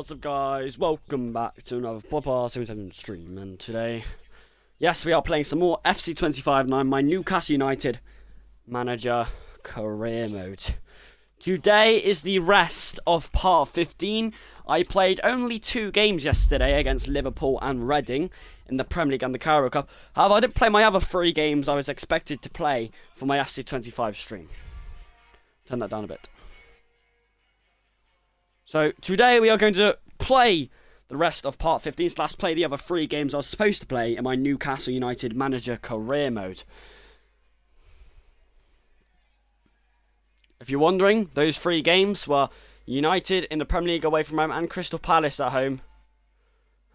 What's up, guys? Welcome back to another pt3 stream, and today, yes, we are playing some more FC25 9, my Newcastle United manager career mode. Today is the rest of part 15. I played only 2 games yesterday against Liverpool and Reading in the Premier League and the Carabao Cup. However, I didn't play my other 3 games I was expected to play for my FC25 stream. Turn that down a bit. So today we are going to play the rest of part 15 / play the other 3 games I was supposed to play in my Newcastle United manager career mode. If you're wondering, those 3 games were United in the Premier League away from home and Crystal Palace at home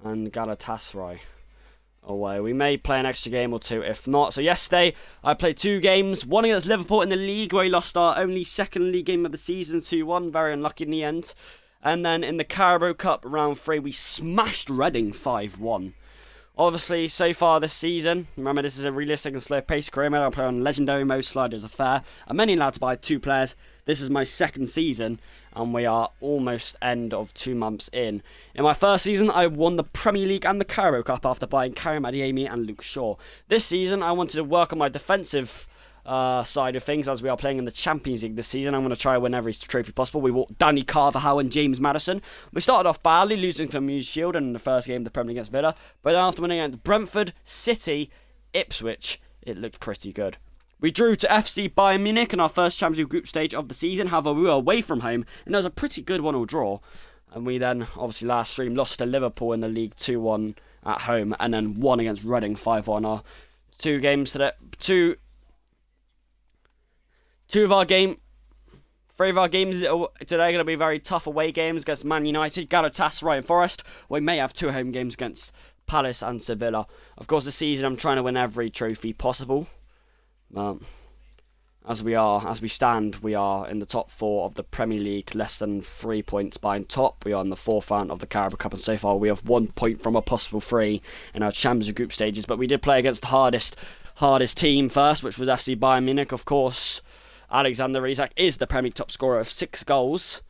and Galatasaray away. We may play an extra game or 2 if not. So yesterday I played 2 games, one against Liverpool in the league where we lost our only second league game of the season 2-1, very unlucky in the end. And then in the Carabao Cup round 3 we smashed Reading 5-1. Obviously, so far this season, remember this is a realistic and slow pace career mode. I play on legendary mode, sliders are fair. I'm only allowed to buy 2 players. This is my 2nd season, and we are almost end of 2 months in. In my 1st season, I won the Premier League and the Carabao Cup after buying Karim Adeyemi and Luke Shaw. This season, I wanted to work on my defensive side of things as we are playing in the Champions League this season. I'm going to try and win every trophy possible. We walked Danny Carvajal and James Maddison. We started off badly, losing to Muse Shield in the first game of the Premier League against Villa, but then after winning against Brentford, City, Ipswich, it looked pretty good. We drew to FC Bayern Munich in our first Champions League group stage of the season. However, we were away from home, and it was a pretty good 1-1 draw. And we then, obviously last stream, lost to Liverpool in the league 2-1 at home, and then won against Reading 5-1. Our 2 games today, 3 of our games today are going to be very tough away games against Man United, Galatasaray and Forest. We may have 2 home games against Palace and Sevilla. Of course, this season I'm trying to win every trophy possible. As we stand, we are in the top 4 of the Premier League, less than 3 points behind top. We are in the forefront of the Carabao Cup, and so far we have 1 point from a possible 3 in our Champions League group stages. But we did play against the hardest team first, which was FC Bayern Munich. Of course, Alexander Isak is the Premier League top scorer of 6 goals.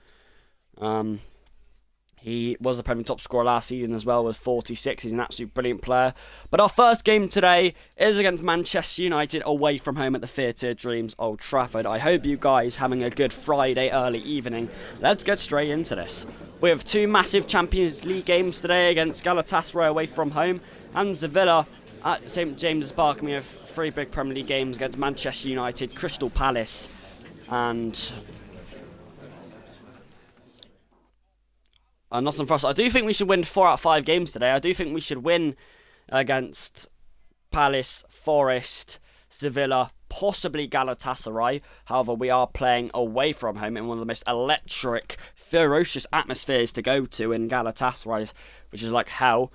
He was the Premier League top scorer last season as well with 46. He's an absolute brilliant player. But our first game today is against Manchester United away from home at the Theatre of Dreams, Old Trafford. I hope you guys having a good Friday early evening. Let's get straight into this. We have 2 massive Champions League games today against Galatasaray away from home and Sevilla at St James's Park. And we have 3 big Premier League games against Manchester United, Crystal Palace and Nottingham Forest. I do think we should win 4 out of 5 games today. I do think we should win against Palace, Forest, Sevilla, possibly Galatasaray. However, we are playing away from home in one of the most electric, ferocious atmospheres to go to in Galatasaray, which is like hell.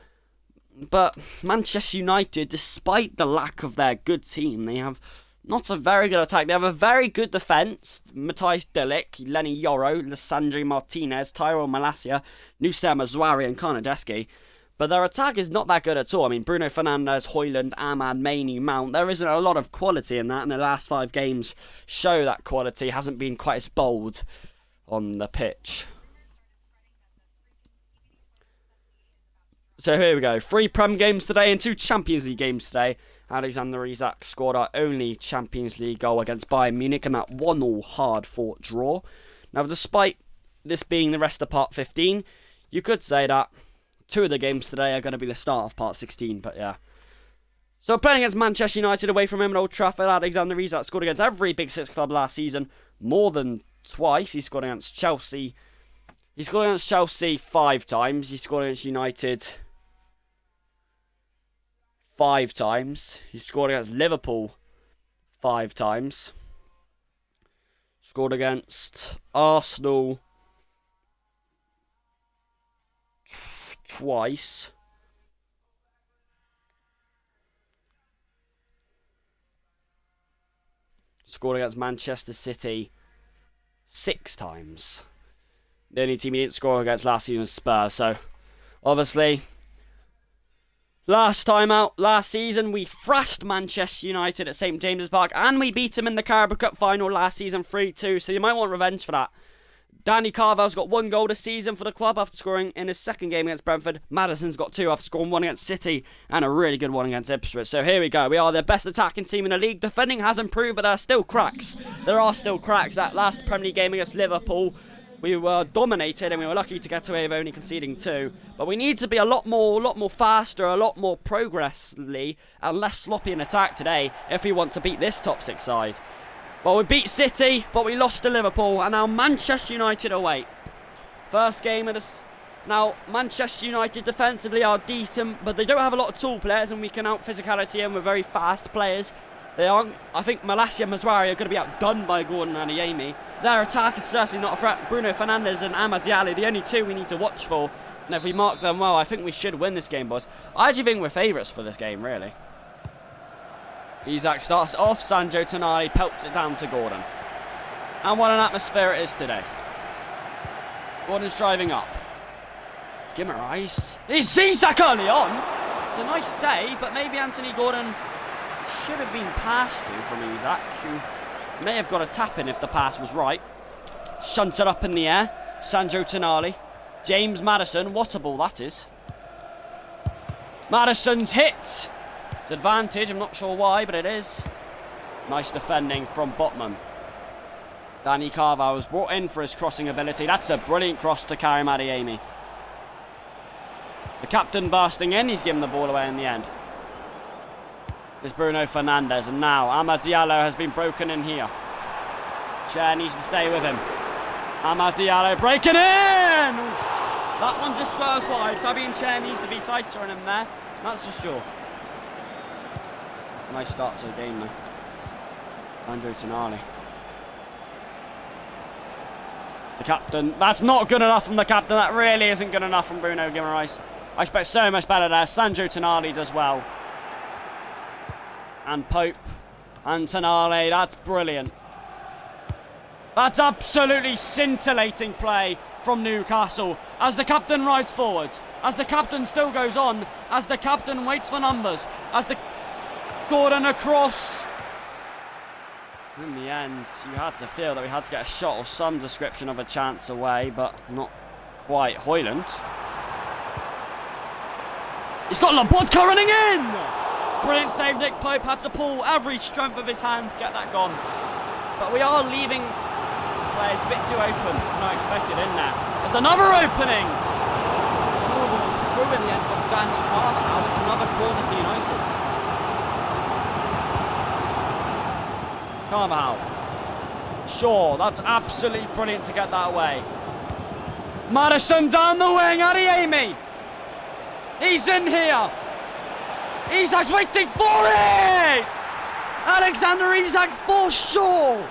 But Manchester United, despite the lack of their good team, they have not a very good attack. They have a very good defence. Matthijs de Ligt, Lenny Yoro, Lissandro Martinez, Tyrell Malacia, Nusser Mazouari and Karnadeski. But their attack is not that good at all. I mean, Bruno Fernandes, Højlund, Ahmad, Mainoo, Mount. There isn't a lot of quality in that, and the last 5 games show that quality hasn't been quite as bold on the pitch. So here we go. 3 Prem games today and 2 Champions League games today. Alexander Isak scored our only Champions League goal against Bayern Munich in that 1-1 hard-fought draw. Now, despite this being the rest of part 15, you could say that 2 of the games today are going to be the start of part 16, but yeah. So playing against Manchester United away from him at Old Trafford, Alexander Isak scored against every Big 6 club last season, more than twice. He scored against Chelsea. He scored against Chelsea 5 times. He scored against United 5 times. He scored against Liverpool 5 times. Scored against Arsenal twice. Scored against Manchester City 6 times. The only team he didn't score against last season was Spurs. So, obviously, last season, we thrashed Manchester United at St James's Park, and we beat them in the Carabao Cup final last season 3-2, so you might want revenge for that. Danny Carval's got 1 goal this season for the club after scoring in his second game against Brentford. Madison's got 2 after scoring 1 against City and a really good 1 against Ipswich. So here we go. We are the best attacking team in the league. Defending has improved, but there are still cracks. There are still cracks. That last Premier League game against Liverpool, we were dominated and we were lucky to get away with only conceding 2. But we need to be a lot more faster, a lot more progressively and less sloppy in attack today if we want to beat this top 6 side. Well, we beat City, but we lost to Liverpool, and now Manchester United away. First game of this. Now, Manchester United defensively are decent, but they don't have a lot of tall players, and we can out-physicality them with very fast players. They aren't. I think Malacia and Mazrari are going to be outdone by Gordon and Adeyemi. Their attack is certainly not a threat. Bruno Fernandes and Amad Diallo, the only 2 we need to watch for. And if we mark them well, I think we should win this game, boys. I actually think we're favourites for this game, really. Isak starts off, Sandro Tonali pelts it down to Gordon. And what an atmosphere it is today. Gordon's driving up. Guimaraes. It's Isak early on. It's a nice save, but maybe Anthony Gordon should have been passed to from Isak, who may have got a tap in if the pass was right. Shunted up in the air. Sandro Tonali. James Maddison. What a ball that is. Maddison's hit. Advantage, I'm not sure why, but it is. Nice defending from Botman. Danny Carval was brought in for his crossing ability. That's a brilliant cross to Karim Adeyemi. The captain bursting in, he's given the ball away in the end. It's Bruno Fernandes, and now Amad Diallo has been broken in here. Cher needs to stay with him. Amad Diallo breaking in! That one just swerves wide. Fabian Cher needs to be tighter on him there, that's for sure. Nice start to the game though. Sandro Tonali. The captain. That's not good enough from the captain. That really isn't good enough from Bruno Guimaraes. I expect so much better there. Sandro Tonali does well. And Pope. And Tonali. That's brilliant. That's absolutely scintillating play from Newcastle. As the captain rides forward. As the captain still goes on. As the captain waits for numbers. As the Gordon across. In the end, you had to feel that we had to get a shot or some description of a chance away, but not quite. Højlund. He's got Lobotka running in! Brilliant save. Nick Pope had to pull every strength of his hand to get that gone. But we are leaving players a bit too open than I expected in there. There's another opening! Through in the end from Danny Carvalho. It's another corner to United. Carvalho. Sure, that's absolutely brilliant to get that away. Madison down the wing, Adeyemi. He's in here. Isak's waiting for it! Alexander Isak for sure.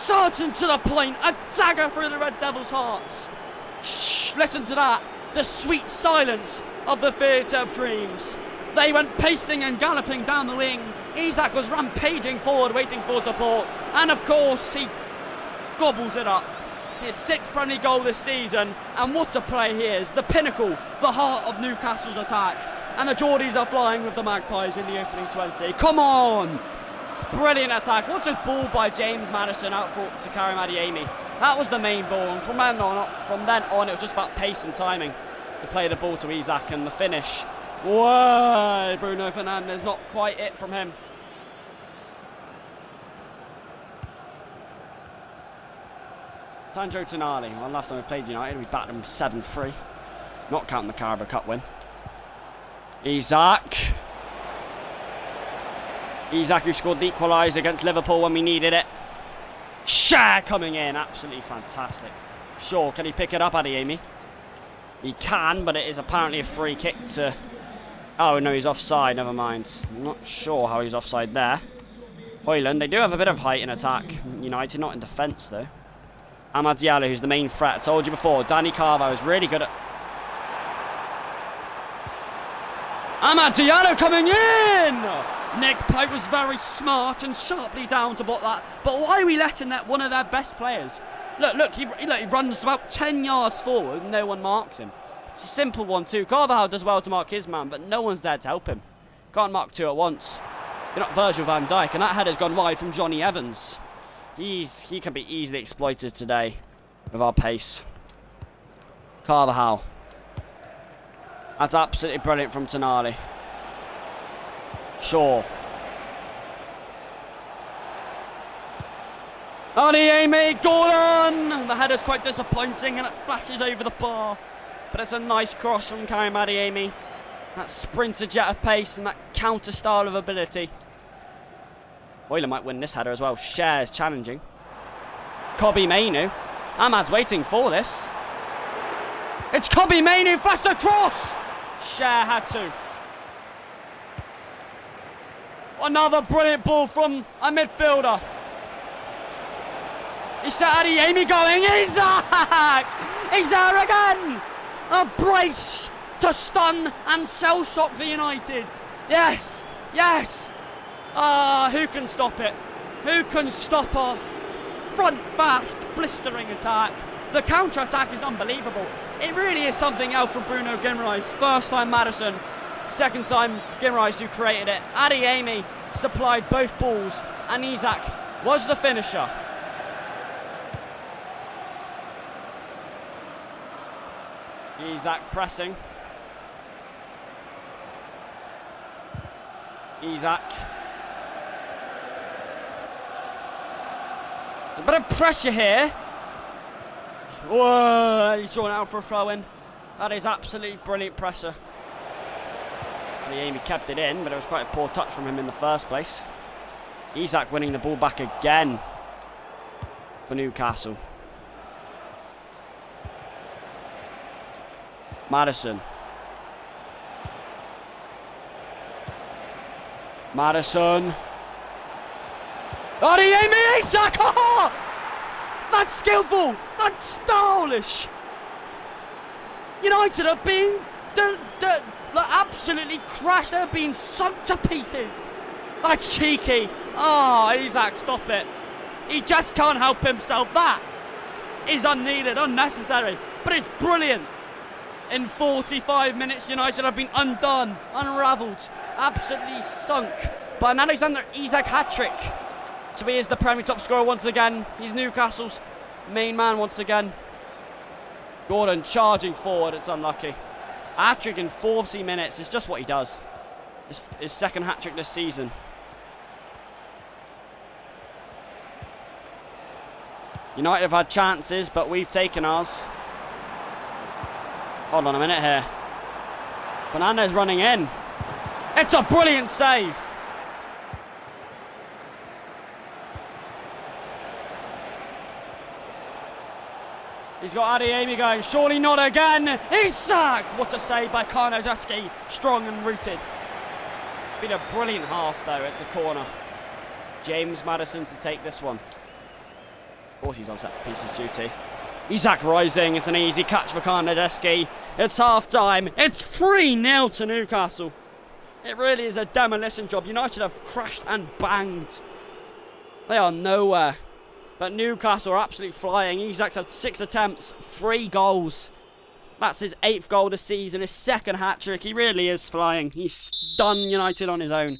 Certain to the point, a dagger through the Red Devils' hearts. Shh, listen to that. The sweet silence of the Theatre of Dreams. They went pacing and galloping down the wing. Isak was rampaging forward, waiting for support. And of course, he gobbles it up. His 6th Premier League goal this season. And what a play he is. The pinnacle, the heart of Newcastle's attack. And the Geordies are flying with the Magpies in the opening 20. Come on! Brilliant attack. What a ball by James Maddison out to Karim Adeyemi. That was the main ball. And from then on, it was just about pace and timing to play the ball to Isak, and the finish. Whoa, Bruno Fernandes, not quite it from him. Sandro Tonali. Well, last time we played United, we batted them 7-3. Not counting the Carabao Cup win. Isak. Isak, who scored the equaliser against Liverpool when we needed it. Cher coming in, absolutely fantastic. Sure, can he pick it up, Adeyemi? He can, but it is apparently a free kick to... Oh, no, he's offside, never mind. I'm not sure how he's offside there. Højlund, they do have a bit of height in attack. United, not in defence, though. Amad Diallo, who's the main threat. I told you before, Danny Carvalho is really good at... Amad Diallo coming in! Nick Pope was very smart and sharply down to block that. But why are we letting that one of their best players? Look, he runs about 10 yards forward and no one marks him. It's a simple one too. Carvalho does well to mark his man, but no one's there to help him. Can't mark 2 at once. You're not Virgil van Dijk, and that header's gone wide from Johnny Evans. He can be easily exploited today. with our pace. Carvajal. That's absolutely brilliant from Tonali. Shaw. Amy, Gordon! The header's quite disappointing and it flashes over the bar. But it's a nice cross from Karim Adeyemi. That sprinter jet of pace and that counter style of ability. Euler might win this header as well. Cher's challenging. Kobbie Mainoo. Ahmad's waiting for this. It's Kobbie Mainoo, fast across! Cher had to. Another brilliant ball from a midfielder. Is that Adeyemi going? Isak! He's there again! A brace to stun and shell shock the United. Yes, yes. Who can stop it? Who can stop our front fast, blistering attack? The counter-attack is unbelievable. It really is something else for Bruno Guimaraes. First time Maddison, second time Guimaraes who created it. Adeyemi supplied both balls and Isak was the finisher. Isak pressing. Isak. A bit of pressure here. Whoa, he's drawn out for a throw-in. That is absolutely brilliant pressure. Adeyemi kept it in, but it was quite a poor touch from him in the first place. Isak winning the ball back again for Newcastle. Maddison. Maddison. Adeyemi, Isak! Oh! That's skillful! That's stylish! United are being absolutely crashed. They're being sunk to pieces. That's cheeky. Oh, Isak, stop it. He just can't help himself. That is unneeded, unnecessary. But it's brilliant. In 45 minutes, United have been undone, unravelled, absolutely sunk by an Alexander Isak hat-trick. So he is the Premier top scorer once again. He's Newcastle's main man once again. Gordon charging forward, it's unlucky. Hat-trick in 40 minutes is just what he does. His second hat-trick this season. United have had chances, but we've taken ours. Hold on a minute here. Fernandes running in. It's a brilliant save. He's got Adeyemi going. Surely not again. Isak! What a save by Karnadowski. Strong and rooted. Been a brilliant half though. It's a corner. James Maddison to take this one. Of course he's on set pieces duty. Isak rising, it's an easy catch for Karnadowski. It's half time, it's 3-0 to Newcastle. It really is a demolition job. United have crashed and banged. They are nowhere. But Newcastle are absolutely flying. Isak's had 6 attempts, 3 goals. That's his 8th goal this season, his second hat-trick. He really is flying. He's done United on his own.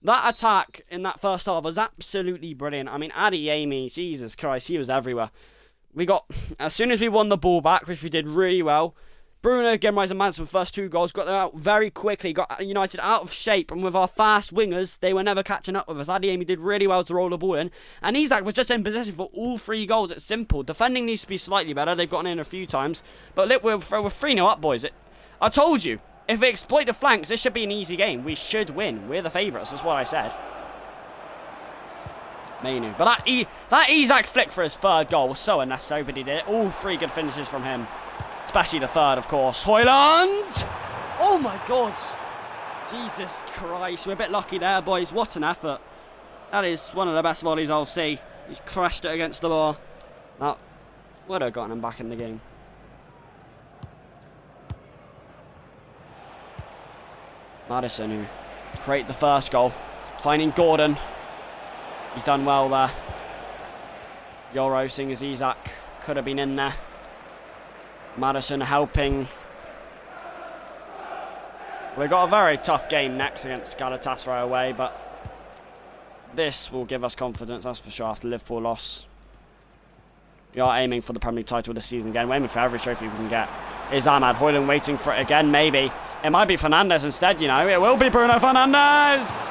That attack in that first half was absolutely brilliant. I mean, Adeyemi, Jesus Christ, he was everywhere. We got, as soon as we won the ball back, which we did really well, Bruno Guimaraes and Maddison first 2 goals, got them out very quickly, got United out of shape, and with our fast wingers, they were never catching up with us. Adeyemi did really well to roll the ball in, and Isak was just in possession for all 3 goals. It's simple. Defending needs to be slightly better. They've gotten in a few times, but look, we're 3-0 up, boys. I told you, if we exploit the flanks, this should be an easy game. We should win. We're the favourites, that's what I said. Mainoo. But that Isak flick for his 3rd goal was so unnecessary, but he did it. All 3 good finishes from him. Especially the 3rd, of course. Højlund! Oh my God! Jesus Christ, we're a bit lucky there, boys. What an effort. That is one of the best volleys I'll see. He's crashed it against the bar. That would have gotten him back in the game. Maddison, who created the 1st goal. Finding Gordon. He's done well there. Yoro, seeing as Isak could have been in there. Maddison helping. We've got a very tough game next against Galatasaray away, but this will give us confidence, that's for sure, after the Liverpool loss. We are aiming for the Premier League title this season again. We're aiming for every trophy we can get. Is Ahmad Hoyland waiting for it again? Maybe. It might be Fernandes instead, you know. It will be Bruno Fernandes!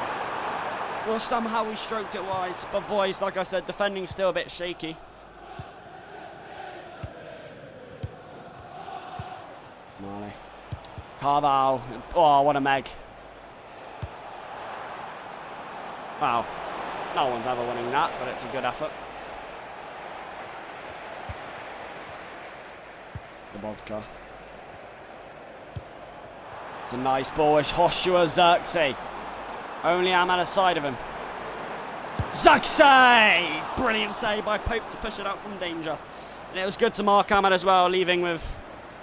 Well, somehow we stroked it wide. But boys, like I said, defending still a bit shaky. Marley. Carval. Oh, what a meg. Wow. No one's ever winning that, but it's a good effort. The vodka. It's a nice ball. It's Joshua Zirkzee. Only Ahmad aside of him. Zirkzee! Brilliant save by Pope to push it out from danger. And it was good to mark Ahmad as well, leaving with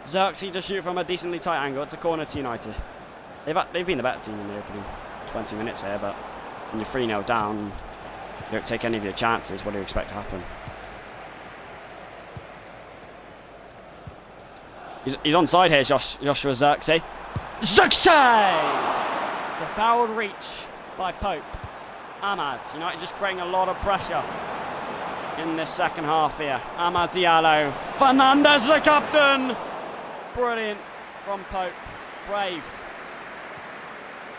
Zirkzee to shoot from a decently tight angle. It's a corner to United. They've been the better team in the opening 20 minutes here, but when you're 3-0 down, you don't take any of your chances. What do you expect to happen? He's onside here, Joshua Zirkzee. Zirkzee! The foul reach by Pope. Ahmad, United just creating a lot of pressure in this second half here. Ahmad Diallo. Fernandes, the captain! Brilliant from Pope. Brave.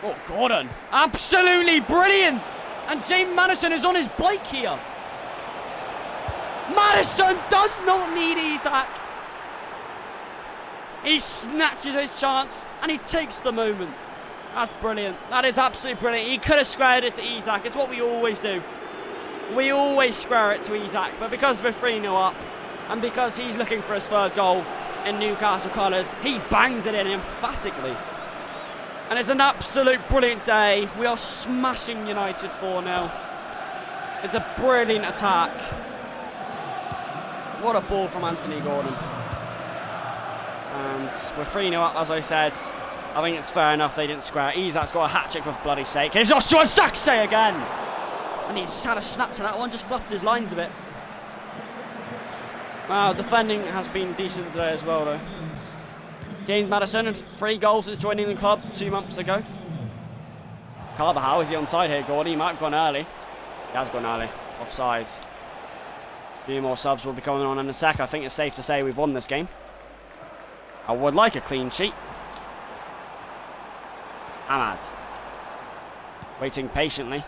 Oh, Gordon. Absolutely brilliant! And James Maddison is on his bike here. Maddison does not need Isak. He snatches his chance and he takes the moment. That's brilliant. That is absolutely brilliant. He could have squared it to Isak. It's what we always do. We always square it to Isak. But because we're 3-0 up and because he's looking for his third goal in Newcastle colours, he bangs it in emphatically. And it's an absolute brilliant day. We are smashing United 4-0. It's a brilliant attack. What a ball from Anthony Gordon. And we're 3-0 up, as I said. I think it's fair enough they didn't square it. Isak's got a hat-trick for bloody sake. Here's Joshua Zirkzee again! And he's had a snap to that one, just fluffed his lines a bit. Wow, defending has been decent today as well, though. James Maddison had 3 goals since joining the club 2 months ago. Carvajal, is he onside here, Gordy? He might have gone early. He has gone early. Offside. A few more subs will be coming on in a sec. I think it's safe to say we've won this game. I would like a clean sheet. Ahmad. Waiting patiently.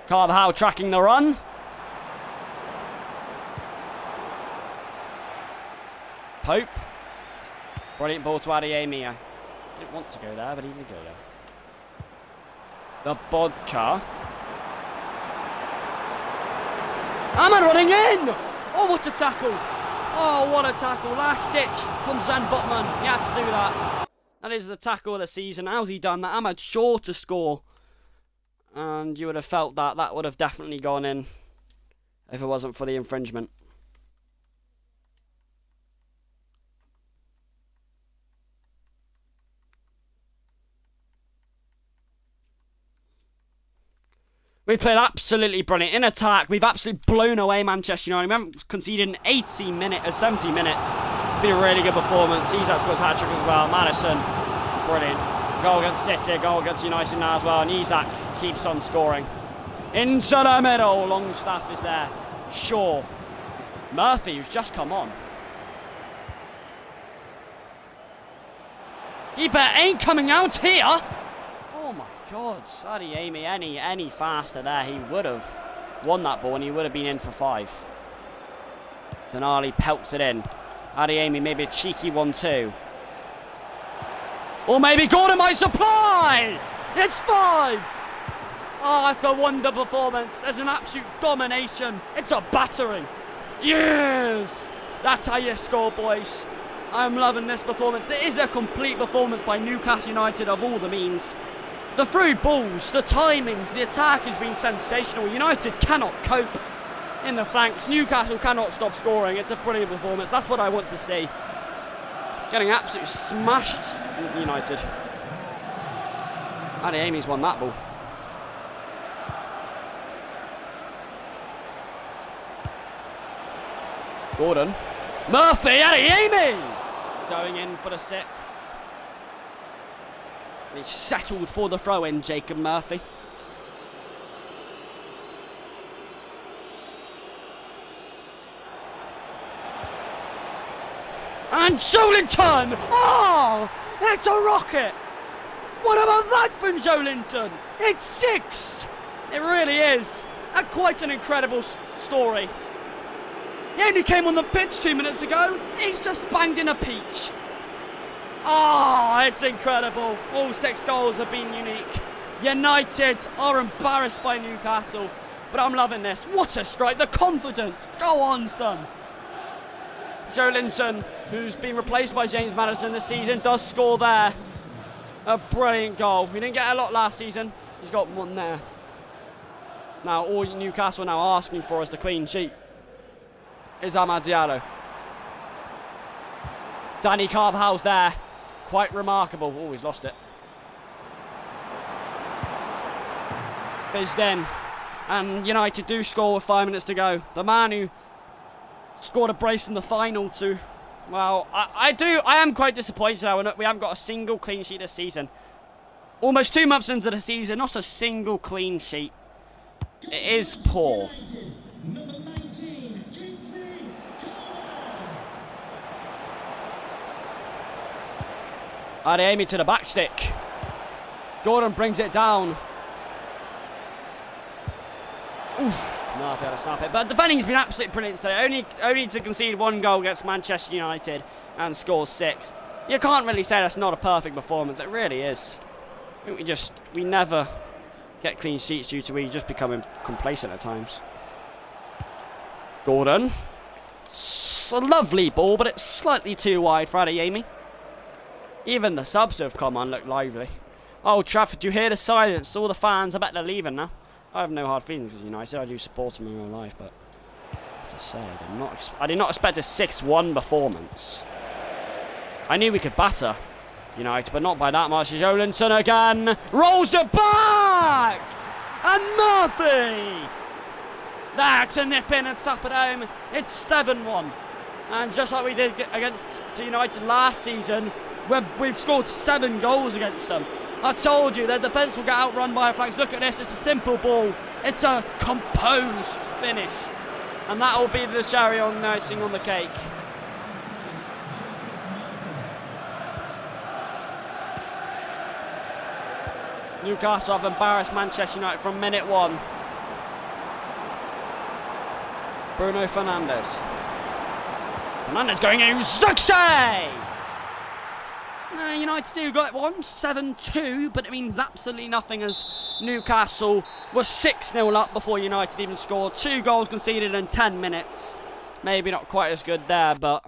Carvajal tracking the run. Pope. Brilliant ball to Adeyemi. I didn't want to go there, but he did go there. The Bodka. Ahmad running in! Oh, what a tackle! Oh, what a tackle. Last ditch from Zen Botman. He had to do that. That is the tackle of the season. How's he done that? Ahmad's sure to score. And you would have felt that. That would have definitely gone in if it wasn't for the infringement. We played absolutely brilliant. In attack, we've absolutely blown away Manchester United. We haven't conceded in 70 minutes. It's been a really good performance. Isak's got his hat-trick as well. Maddison, brilliant. Goal against City, goal against United now as well. And Isak keeps on scoring. Into the middle. Longstaff is there. Shaw. Murphy, who's just come on. Keeper ain't coming out here. Oh my God, Adeyemi, any faster there, he would have won that ball and he would have been in for 5. Tonali pelts it in. Adeyemi, maybe a cheeky 1-2. Or maybe Gordon might supply! It's 5! Oh, it's a wonder performance. It's an absolute domination. It's a battering. Yes! That's how you score, boys. I'm loving this performance. It is a complete performance by Newcastle United of all the means. The through balls, the timings, the attack has been sensational. United cannot cope in the flanks. Newcastle cannot stop scoring. It's a brilliant performance. That's what I want to see. Getting absolutely smashed United. Adeyemi's won that ball. Gordon. Murphy, Adeyemi! Going in for the 6th. He's settled for the throw-in, Jacob Murphy. And Joelinton! Oh! It's a rocket! What about that from Joelinton? It's 6! It really is. And quite an incredible story. He only came on the pitch 2 minutes ago. He's just banged in a peach. Ah, oh, it's incredible. All 6 goals have been unique. United are embarrassed by Newcastle. But I'm loving this. What a strike. The confidence. Go on, son. Joelinton, who's been replaced by James Maddison this season, does score there. A brilliant goal. He didn't get a lot last season. He's got one there. Now, all Newcastle are now asking for is the clean sheet. Is Amad Diallo. Danny Carvajal's there. Quite remarkable. Oh, he's lost it. Fizzed in. And United do score with 5 minutes to go. The man who scored a brace in the final too. Well, I am quite disappointed now. We haven't got a single clean sheet this season. Almost 2 months into the season, not a single clean sheet. It is poor. Adeyemi to the back stick. Gordon brings it down. Oof. No, I failed to snap it. But defending's been absolutely brilliant today. Only to concede 1 goal against Manchester United and score 6. You can't really say that's not a perfect performance. It really is. I think we never get clean sheets due to we just becoming complacent at times. Gordon. It's a lovely ball, but it's slightly too wide for Adeyemi. Even the subs who have come on look lively. Oh, Trafford, do you hear the silence? All the fans, I bet they're leaving now. I have no hard feelings as United. I do support them in real life, but I have to say, I did not expect a 6-1 performance. I knew we could batter United, but not by that much. Joelinton again rolls it back, and Murphy there to nip in and tap it home. It's 7-1, and just like we did against United last season, where we've scored 7 goals against them. I told you, their defence will get outrun by a flanks. Look at this, it's a simple ball. It's a composed finish. And that will be the cherry on icing on the cake. Newcastle have embarrassed Manchester United from minute 1. Bruno Fernandes. Fernandes going in, success! United do got it 7-2, but it means absolutely nothing as Newcastle was 6-0 up before United even scored. 2 goals conceded in 10 minutes. Maybe not quite as good there, but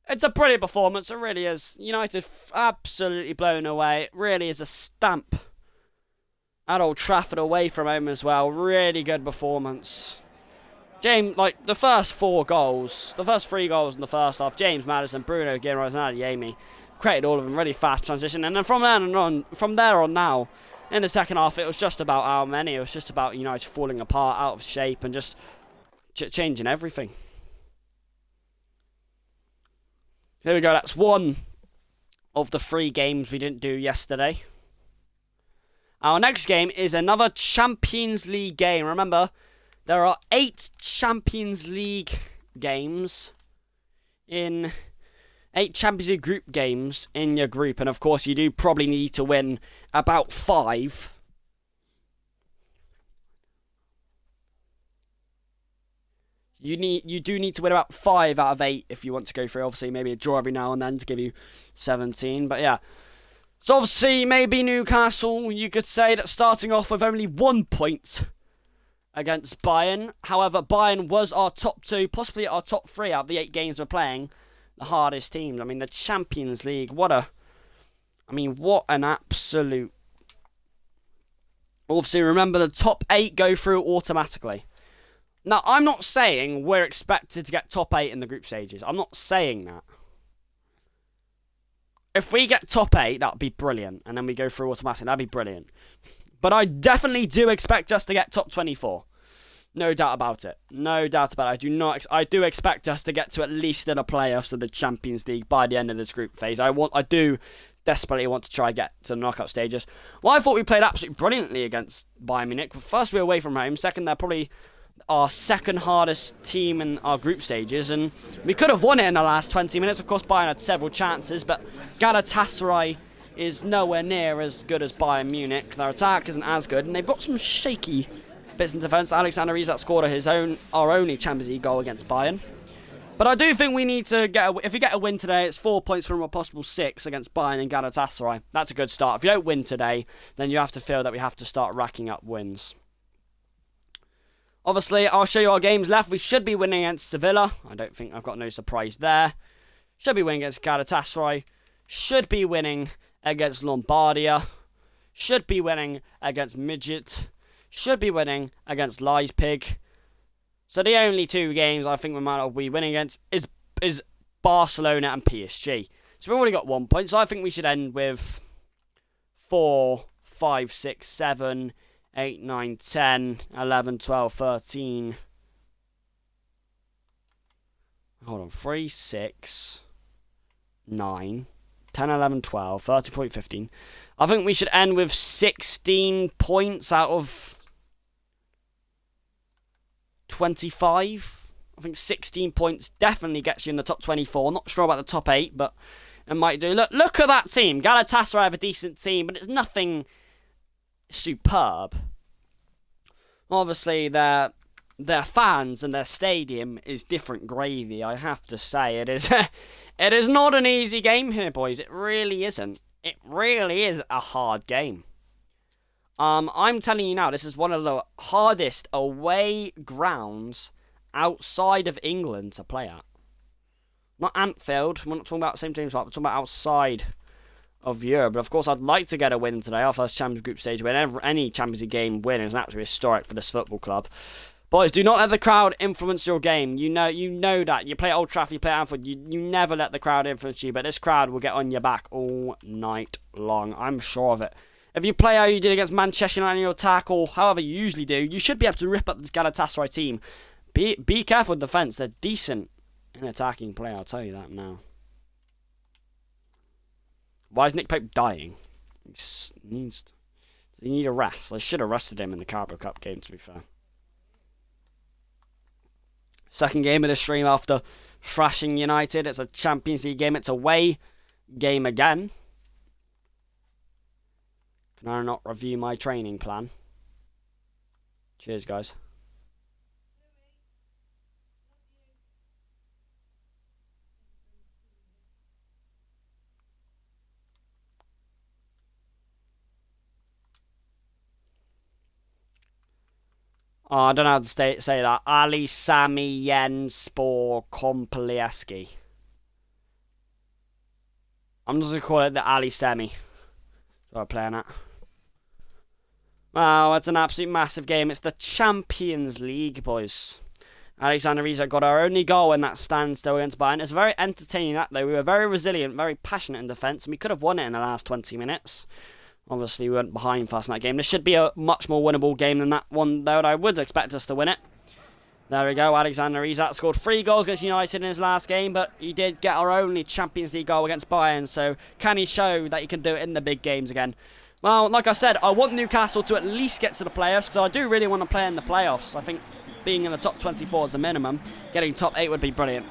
it's a brilliant performance. It really is. United absolutely blown away. It really is a stamp at Old Trafford away from home as well. Really good performance. James, like the first 4 goals, the first 3 goals in the first half, James Maddison, Bruno Guimaraes and Adeyemi created all of them, really fast transition, and then from there on now, in the second half, it was just about how many. It was just about United falling apart, out of shape, and just changing everything. Here we go. That's 1 of the 3 games we didn't do yesterday. Our next game is another Champions League game. Remember, there are 8 Champions League games in 8 Champions League group games in your group, and of course you do probably need to win about 5. You do need to win about 5 out of 8 if you want to go through. Obviously, maybe a draw every now and then to give you 17, but yeah. So obviously, maybe Newcastle, you could say that starting off with only 1 point against Bayern. However, Bayern was our top 2, possibly our top 3 out of the 8 games we're playing. The hardest teams. I mean, the Champions League. What an absolute. Obviously, remember the top 8 go through automatically. Now, I'm not saying we're expected to get top 8 in the group stages. I'm not saying that. If we get top 8, that would be brilliant. And then we go through automatically. That'd be brilliant. But I definitely do expect us to get top 24. No doubt about it. No doubt about it. I do expect us to get to at least in the playoffs of the Champions League by the end of this group phase. I do desperately want to try and get to the knockout stages. Well, I thought we played absolutely brilliantly against Bayern Munich. First, we were away from home. Second, they're probably our second hardest team in our group stages, and we could have won it in the last 20 minutes. Of course, Bayern had several chances, but Galatasaray is nowhere near as good as Bayern Munich. Their attack isn't as good, and they've got some shaky bits in defence. Alexander Isak scored our only Champions League goal against Bayern. But I do think we need to if we get a win today, it's 4 points from a possible 6 against Bayern and Galatasaray. That's a good start. If you don't win today, then you have to feel that we have to start racking up wins. Obviously, I'll show you our games left. We should be winning against Sevilla. I don't think I've got no surprise there. Should be winning against Galatasaray. Should be winning against Lombardia. Should be winning against Midget. Should be winning against Leipzig. So the only 2 games I think we might not be winning against is Barcelona and PSG. So we've already got 1 point. So I think we should end with 4, 5, 6, 7, 8, 9, 10, 11, 12, 13. Hold on. 3, 6, 9, 10, 11, 12, 13, 14, 15. I think we should end with 16 points out of 25. I think 16 points definitely gets you in the top 24. Not sure about the top 8, but it might do. Look at that team. Galatasaray have a decent team, but it's nothing superb. Obviously, their fans and their stadium is different gravy. I have to say, it is. It is not an easy game here, boys. It really isn't. It really is a hard game. I'm telling you now, this is one of the hardest away grounds outside of England to play at. Not Anfield. We're not talking about the same teams, but we're talking about outside of Europe. But of course, I'd like to get a win today. Our first Champions Group stage win. Any Champions League game win is absolutely historic for this football club. Boys, do not let the crowd influence your game. You know that. You play at Old Trafford, you play at Anfield. You never let the crowd influence you. But this crowd will get on your back all night long. I'm sure of it. If you play how you did against Manchester United in your attack, or however you usually do, you should be able to rip up this Galatasaray team. Be careful with defence. They're decent in attacking play, I'll tell you that now. Why is Nick Pope dying? He need a rest. They should have rested him in the Carabao Cup game, to be fair. Second game of the stream after thrashing United. It's a Champions League game. It's a away game again. Can I not review my training plan? Cheers, guys. Oh, I don't know how to say that. Ali Sami Yen Spor Komplieski. I'm just going to call it the Ali Semi. So I'm playing that. Wow, it's an absolute massive game. It's the Champions League, boys. Alexander Isak got our only goal in that standstill against Bayern. It's very entertaining, that though. We were very resilient, very passionate in defence, and we could have won it in the last 20 minutes. Obviously, we went behind fast in that game. This should be a much more winnable game than that one, though, and I would expect us to win it. There we go. Alexander Isak scored 3 goals against United in his last game, but he did get our only Champions League goal against Bayern, so can he show that he can do it in the big games again? Well, like I said, I want Newcastle to at least get to the playoffs, because I do really want to play in the playoffs. I think being in the top 24 is a minimum. Getting top 8 would be brilliant.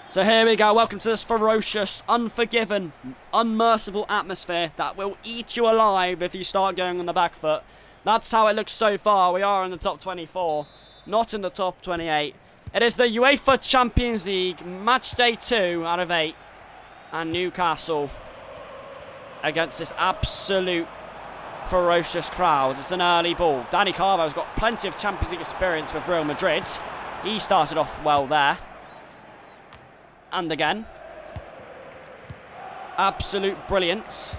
So here we go. Welcome to this ferocious, unforgiving, unmerciful atmosphere that will eat you alive if you start going on the back foot. That's how it looks so far. We are in the top 24, not in the top 28. It is the UEFA Champions League, match day 2 out of 8. And Newcastle against this absolute ferocious crowd. It's an early ball. Dani Carvalho's got plenty of Champions League experience with Real Madrid. He started off well there. And again. Absolute brilliance.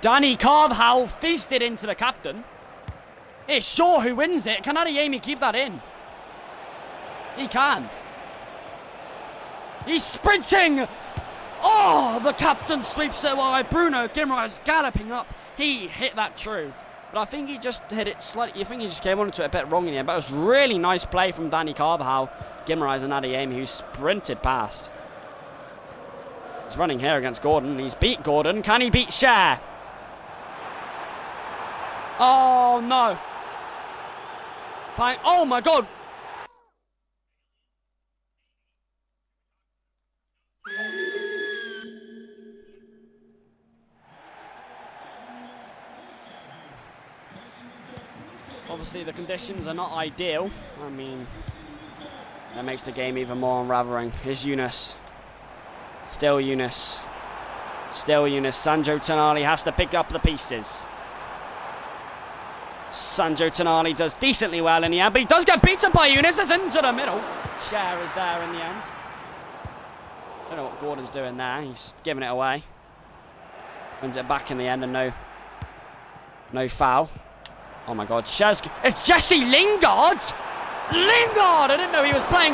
Dani Carvalho fizzed it into the captain. It's Shaw who wins it. Can Adeyemi keep that in? He can. He's sprinting. Oh, the captain sweeps it wide. Bruno Guimaraes galloping up. He hit that true. But I think he just hit it slightly. I think he just came onto it a bit wrong in the end. But it was really nice play from Dani Carvalho, Guimaraes and Adeyemi, who sprinted past. He's running here against Gordon. He's beat Gordon. Can he beat Cher? Oh, no. Fine. Oh, my God. Obviously, the conditions are not ideal. I mean, that makes the game even more unraveling. Here's Yunus. Still Yunus. Still Yunus. Sandro Tonali has to pick up the pieces. Sandro Tonali does decently well in the end, but he does get beaten by Yunus. It's into the middle. Cher is there in the end. Don't know what Gordon's doing there. He's giving it away. Wins it back in the end and no foul. Oh my God, Cher's... It's Jesse Lingard! Lingard! I didn't know he was playing.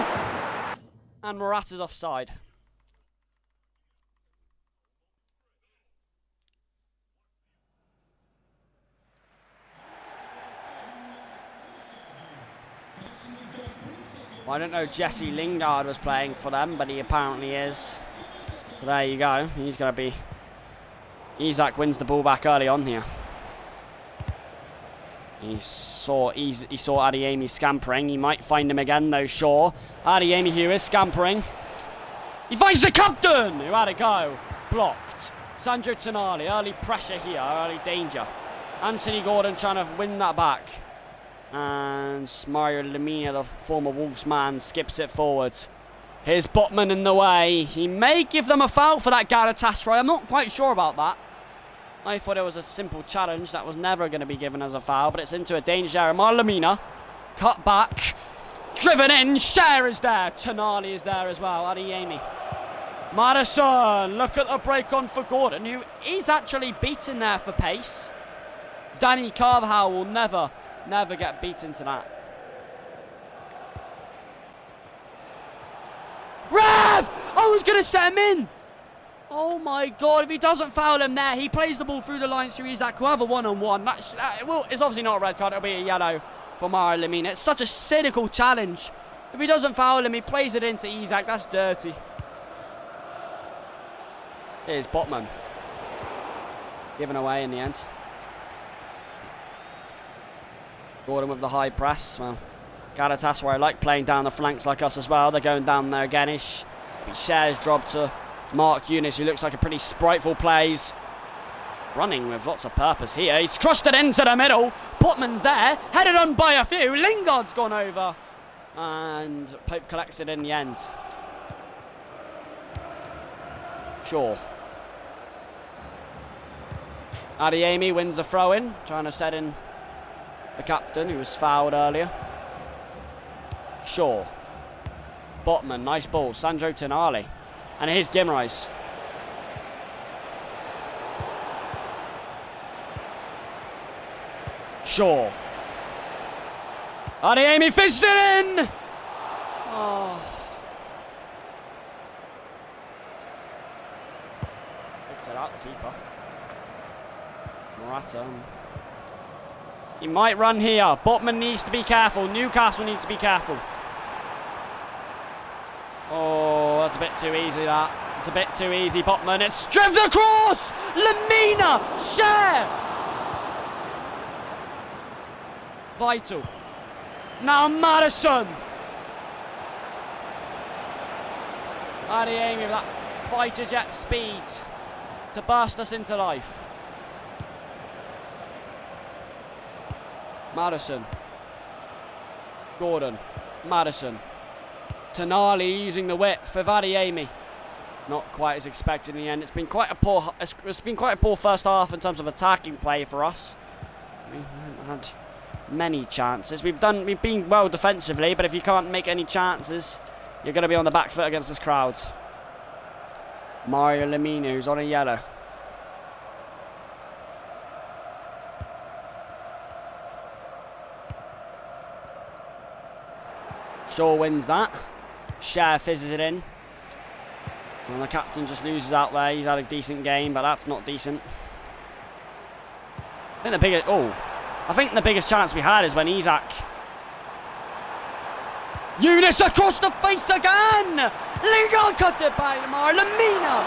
And Morata's offside. Well, I don't know Jesse Lingard was playing for them, but he apparently is. So there you go. He's going to be... Isak wins the ball back early on here. He saw Adeyemi scampering. He might find him again though, sure. Adeyemi here is scampering. He finds the captain! Who had a go? Blocked. Sandro Tonali, early pressure here, early danger. Anthony Gordon trying to win that back. And Mario Lemina, the former Wolves man, skips it forward. Here's Botman in the way. He may give them a foul for that Galatasaray. I'm not quite sure about that. I thought it was a simple challenge that was never going to be given as a foul, but it's into a dangerous area. Mario Lemina, cut back, driven in. Cher is there. Tonali is there as well. Adeyemi. Madison, look at the break on for Gordon, who is actually beaten there for pace. Danny Carvajal will never get beaten to that. Rev! I was going to set him in. Oh my God, if he doesn't foul him there, he plays the ball through the lines to Isak, who have a one-on-one. It's obviously not a red card, it'll be a yellow for Mario Lemina. It's such a cynical challenge. If he doesn't foul him, he plays it into Isak. That's dirty. Here's Botman. Given away in the end. Gordon with the high press. Well, Galatasaray like playing down the flanks like us as well. They're going down there again. Cher's dropped to Mark Yunus, who looks like a pretty spriteful plays. Running with lots of purpose here. He's crossed it into the middle. Botman's there. Headed on by a few. Lingard's gone over. And Pope collects it in the end. Sure. Adeyemi wins a throw-in. Trying to set in the captain, who was fouled earlier. Shaw. Botman, nice ball. Sandro Tonali. And here's Gimrais. Shaw. Adeyemi fished it in! Oh. Picks it out, the keeper. Morata. He might run here. Botman needs to be careful. Newcastle needs to be careful. Oh, that's a bit too easy, that. It's a bit too easy, Botman. It's driven across! Lemina! Cher! Vital. Now Madison! Adeyemi with that fighter jet speed to burst us into life. Madison. Gordon. Madison. Tonali using the width for Adeyemi. Not quite as expected in the end. It's been quite a poor first half in terms of attacking play for us. We haven't had many chances. We've been well defensively, but if you can't make any chances, you're going to be on the back foot against this crowd. Mario Lemina, who's on a yellow. Shaw wins that. Cher fizzes it in. And the captain just loses out there. He's had a decent game, but that's not decent. I think the biggest chance we had is when Isak. Yunus across the face again! Lingard cuts it by Mario Lemina!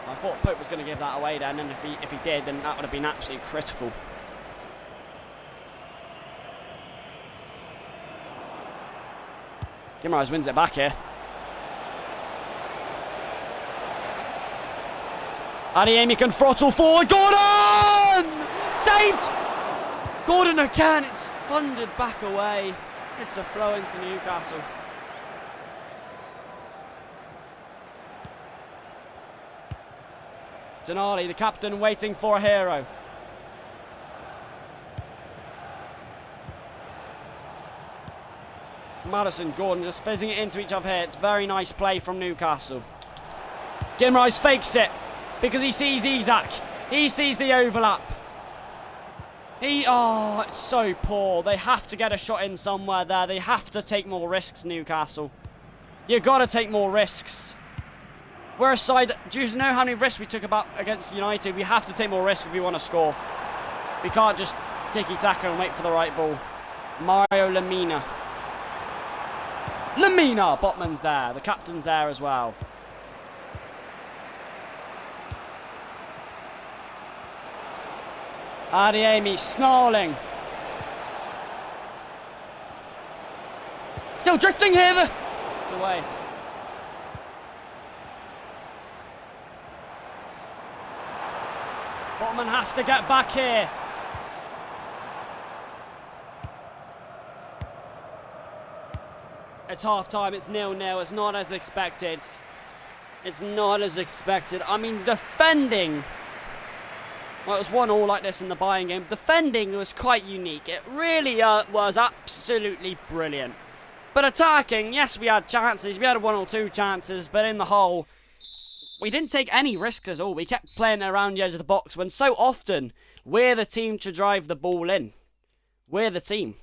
I thought Pope was going to give that away then, and if he did, then that would have been absolutely critical. Gimrais wins it back here. Adeyemi can throttle forward. Gordon! Saved! Gordon again. It's thundered back away. It's a throw into Newcastle. Denali, the captain, waiting for a hero. Madison, Gordon just fizzing it into each other here. It's very nice play from Newcastle. Gimrise fakes it because he sees Isak. He sees the overlap. Oh, it's so poor. They have to get a shot in somewhere there. They have to take more risks, Newcastle. You got to take more risks. We're a side. Do you know how many risks we took against United? We have to take more risks if we want to score. We can't just tiki-taka and wait for the right ball. Mario Lemina. Botman's there. The captain's there as well. Adiemi snarling. Still drifting here. It's away. Botman has to get back here. It's half time, it's 0-0, it's not as expected. It's not as expected. I mean, defending, well, it was 1-1 like this in the buying game. Defending was quite unique. It really was absolutely brilliant. But attacking, yes, we had chances. We had 1 or 2 chances, but in the whole, we didn't take any risks at all. We kept playing around the edge of the box when so often we're the team to drive the ball in. We're the team.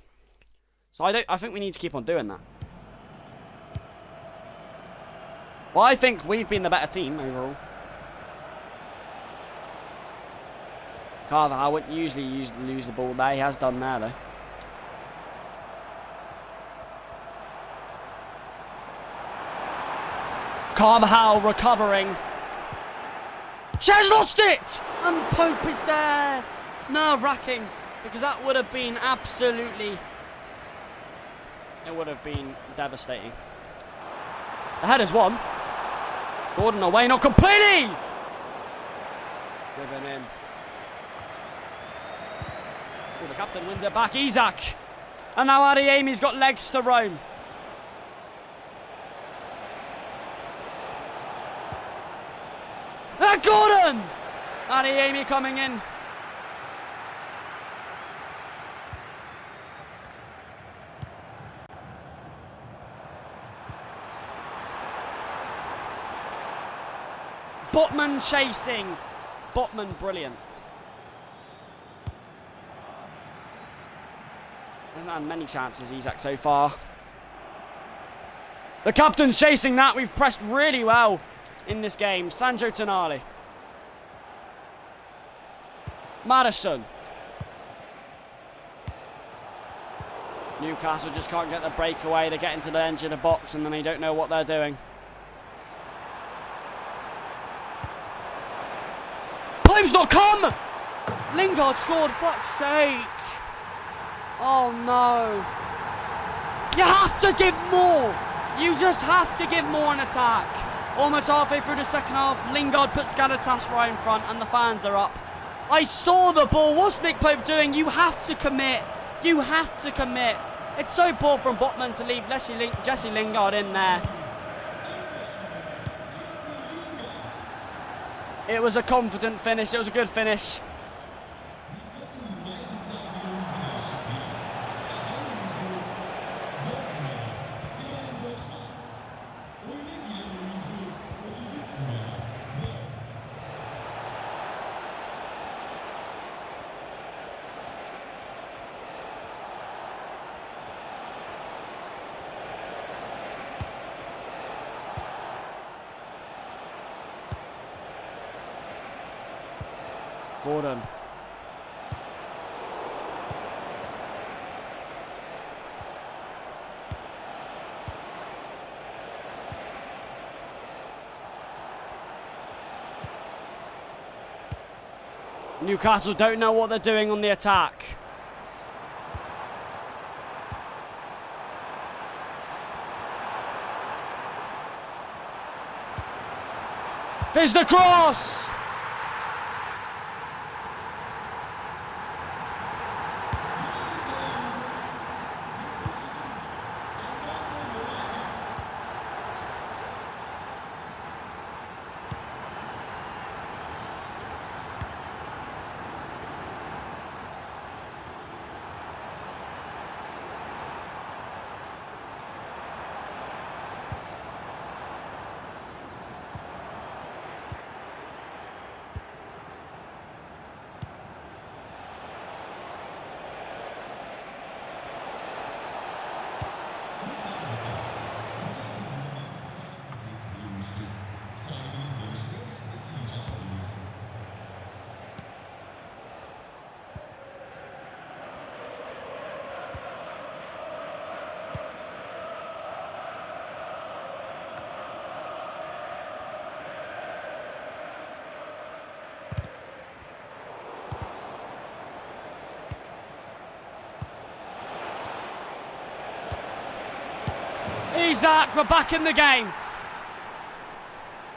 So I think we need to keep on doing that. Well, I think we've been the better team overall. Carver wouldn't usually lose the ball there. He has done there, though. Carvajal recovering. She has lost it! And Pope is there. Nerve-wracking. Because that would have been absolutely... It would have been devastating. The header's won. Gordon away, not completely! Driven in. Oh, the captain wins it back. Isak. And now Adiemi's got legs to roam. Gordon! Adiemi coming in. Botman chasing. Botman brilliant. Hasn't had many chances, Isak, so far. The captain's chasing that. We've pressed really well in this game. Sanjo Tonali. Madison. Newcastle just can't get the breakaway. They get into the edge of the box and then they don't know what they're doing. Time's not come! Lingard scored, fuck's sake. Oh no. You have to give more. You just have to give more in attack. Almost halfway through the second half, Lingard puts Galatasaray in front and the fans are up. I saw the ball. What's Nick Pope doing? You have to commit. You have to commit. It's so poor from Botman to leave Jesse Lingard in there. It was a confident finish. It was a good finish. Gordon. Newcastle don't know what they're doing on the attack. There's the cross! Isak, we're back in the game.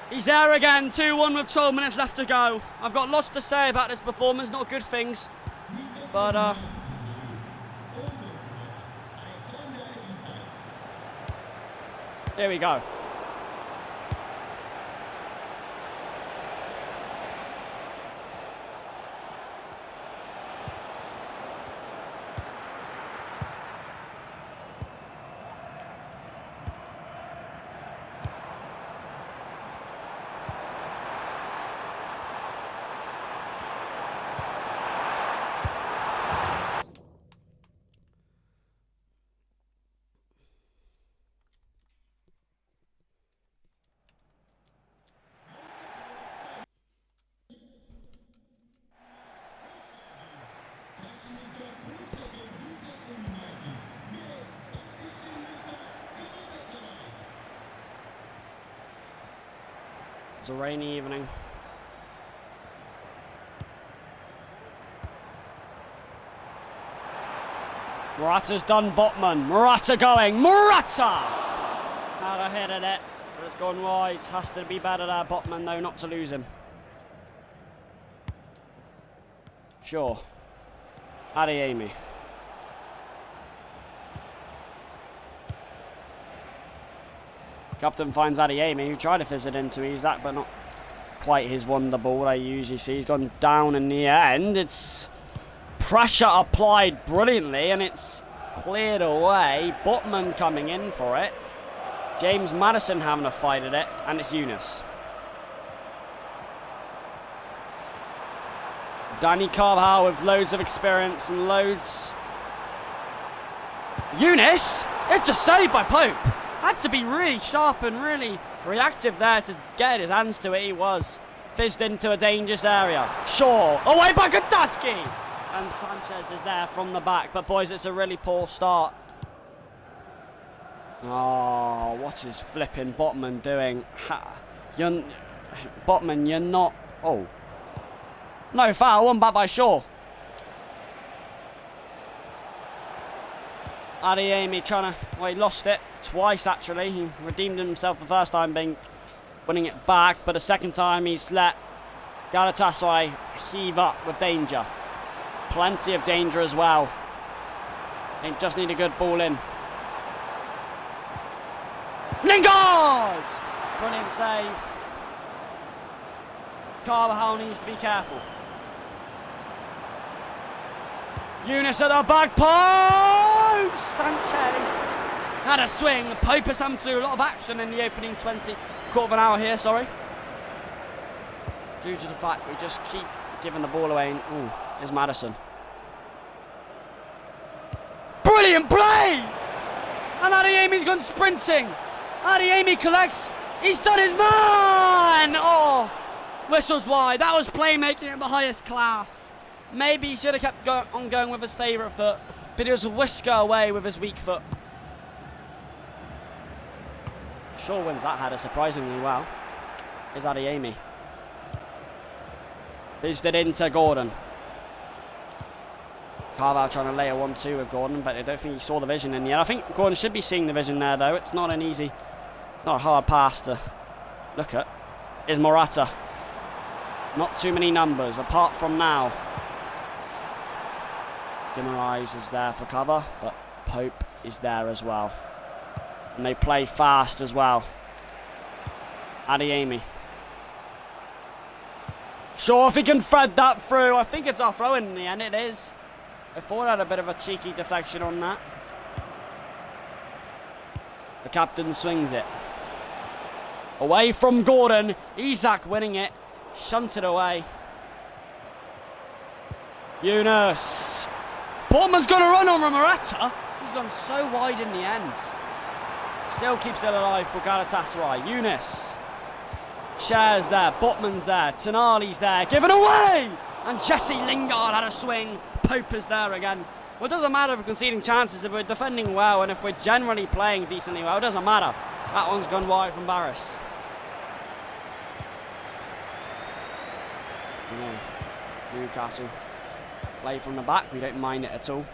He's there again, 2-1 with 12 minutes left to go. I've got lots to say about this performance, not good things. But, here we go. It's a rainy evening. Morata's done Botman. Morata going. Morata! Had a hit at it, but it's gone wide. Has to be better there, Botman, though, not to lose him. Sure. Adeyemi. Captain finds Adeyemi, who tried to fizz it into Isak, but not quite his wonder ball I usually see. He's gone down in the end. It's pressure applied brilliantly, and it's cleared away. Botman coming in for it. James Maddison having a fight at it, and it's Yunus. Danny Carvajal with loads of experience and loads. Yunus! It's a save by Pope. Had to be really sharp and really reactive there to get his hands to it. He was fizzed into a dangerous area. Shaw, away by Gdaski! And Sanchez is there from the back. But boys, it's a really poor start. Oh, what is flipping Botman doing? Botman, you're not... Oh. No foul, one back by Shaw. Adeyemi trying to... Well, he lost it twice, actually. He redeemed himself the first time, winning it back. But the second time, he's let Galatasaray heave up with danger. Plenty of danger as well. They just need a good ball in. Lingard! Brilliant save. Carvajal needs to be careful. Yunus at the back post! Sanchez had a swing. Pope has come through a lot of action in the opening quarter of an hour here, sorry. Due to the fact we just keep giving the ball away. Ooh, here's Maddison. Brilliant play! And Adeyemi's gone sprinting. Adeyemi collects. He's done his man! Oh, whistles wide. That was playmaking at the highest class. Maybe he should have kept on going with his favourite foot, but he was a whisker away with his weak foot. Shaw wins that header surprisingly well. Is Adeyemi. Fizzed it into Gordon. Carvajal trying to lay a 1-2 with Gordon, but I don't think he saw the vision in the end. I think Gordon should be seeing the vision there, though. It's not it's not a hard pass to look at. Is Morata. Not too many numbers, apart from now. Guimaraes is there for cover, but Pope is there as well. And they play fast as well. Adeyemi. Sure, if he can thread that through. I think it's our throw in the end. It is. I thought I had a bit of a cheeky deflection on that. The captain swings it. Away from Gordon. Isak winning it. Shunted away. Yunus. Botman's got a run on Morata. He's gone so wide in the end. Still keeps it alive for Galatasaray. Yunus. Shares there. Botman's there. Tonali's there. Given away! And Jesse Lingard had a swing. Pope is there again. Well, it doesn't matter if we're conceding chances. If we're defending well and if we're generally playing decently well, it doesn't matter. That one's gone wide from Barris. Newcastle play from the back. We don't mind it at all.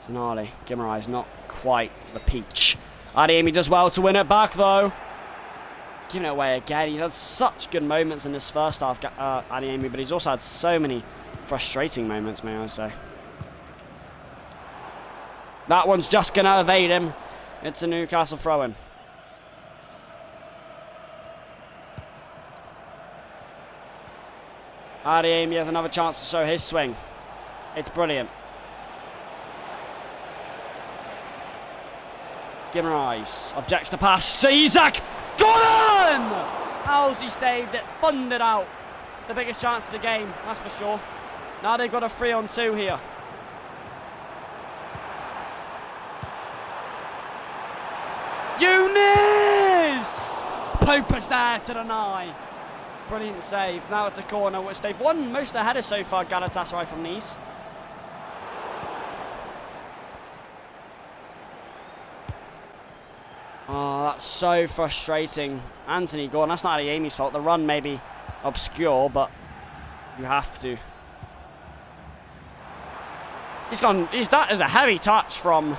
Tonali. Guimaraes not quite the peach. Adeyemi does well to win it back, though. Giving it away again. He's had such good moments in this first half, Adeyemi, but he's also had so many frustrating moments, may I say. That one's just going to evade him. It's a Newcastle throw-in. Adeyemi has another chance to show his swing. It's brilliant. Guimaraes objects the pass to Isak. Got him! How's he saved it? Thundered out. The biggest chance of the game, that's for sure. Now they've got a 3-on-2 here. Eunice! Poper's there to deny. Brilliant save. Now it's a corner, which they've won most of the headers so far, Galatasaray from these. Oh, that's so frustrating. Anthony Gordon, that's not Adeyemi's fault. The run may be obscure, but you have to. That is a heavy touch from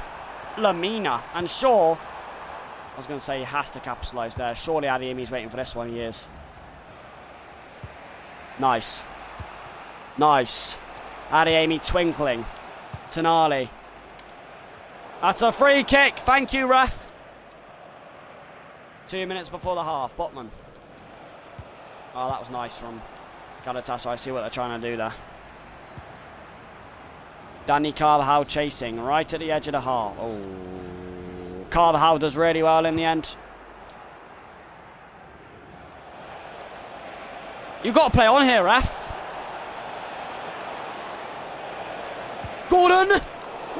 Lamina. And Shaw, I was going to say he has to capitalise there. Surely Adeyemi's waiting for this one, he is. Nice. Nice. Adeyemi twinkling. Tonali. That's a free kick. Thank you, ref. 2 minutes before the half. Botman. Oh, that was nice from Galatasaray. I see what they're trying to do there. Danny Carvajal chasing right at the edge of the half. Oh. Carvajal does really well in the end. You've got to play on here, ref. Gordon!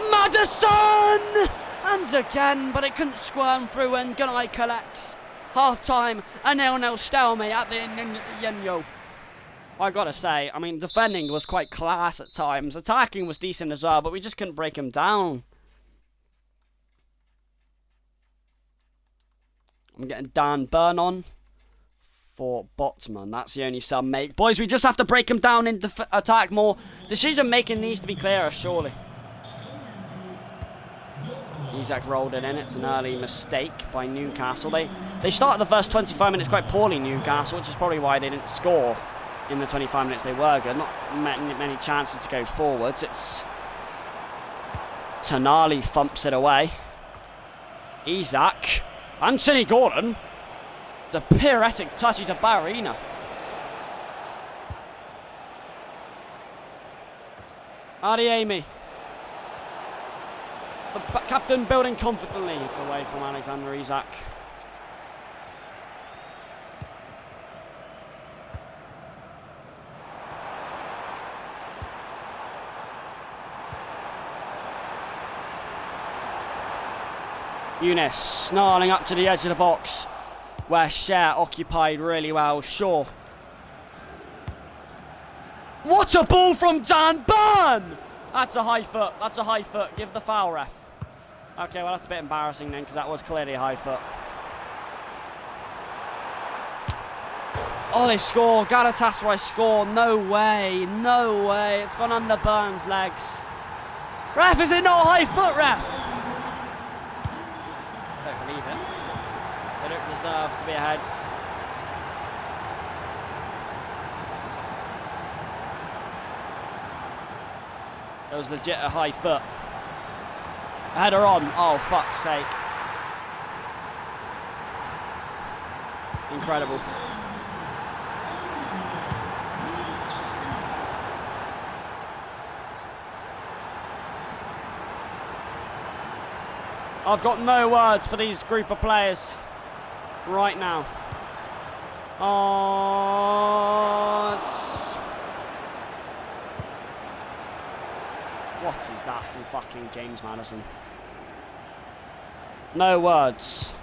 Maddison! And again, but it couldn't squirm through and Gunai collects. Half time, a 0-0 stalemate at the Yenyo. I gotta say, I mean, defending was quite class at times. Attacking was decent as well, but we just couldn't break him down. I'm getting Dan Burn on for Botman. That's the only sub make. Boys, we just have to break him down in attack more. Decision making needs to be clearer, surely. Isak rolled it in. It's an early mistake by Newcastle. They started the first 25 minutes quite poorly, Newcastle, which is probably why they didn't score in the 25 minutes they were good. Not many chances to go forwards. It's Tonali thumps it away. Isak. Anthony Gordon. It's a pirouettic touch to Barina. Adeyemi. The captain building confidently. It's away from Alexander Isak. Eunice snarling up to the edge of the box, where Cher occupied really well. Shaw. What a ball from Dan Burn! That's a high foot. That's a high foot. Give the foul, ref. Okay, well, that's a bit embarrassing then, because that was clearly a high foot. Oh, they score. Galatasaray score. No way. No way. It's gone under Burns' legs. Ref, is it not a high foot, ref? I don't believe it. They don't deserve to be ahead. It was legit a high foot. A header on. Oh, fuck's sake. Incredible. I've got no words for these group of players right now. Oh, what is that from fucking James Maddison? No words.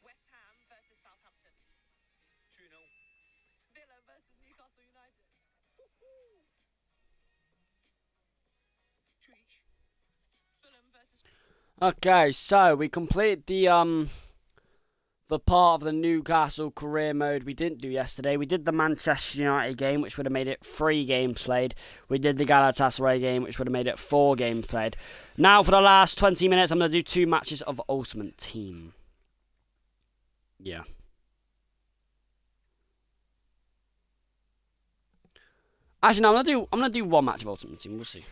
West Ham versus Southampton. 2-0. Villa versus Newcastle United. 2 each. Fulham versus. Okay, so we completed the part of the Newcastle career mode we didn't do yesterday. We did the Manchester United game, which would have made it 3 games played. We did the Galatasaray game, which would have made it 4 games played. Now for the last 20 minutes, I'm going to do 2 matches of Ultimate Team. Yeah. Actually, no, I'm gonna do 1 match of Ultimate Team. We'll see.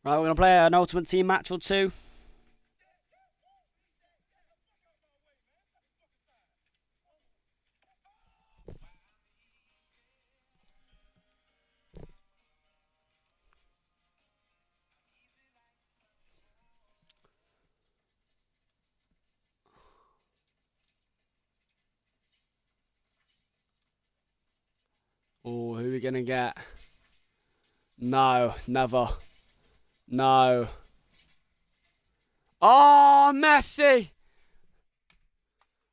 Right, we're gonna play an Ultimate Team match or 2. Oh, who are we gonna get? No, never. No. Oh, Messi!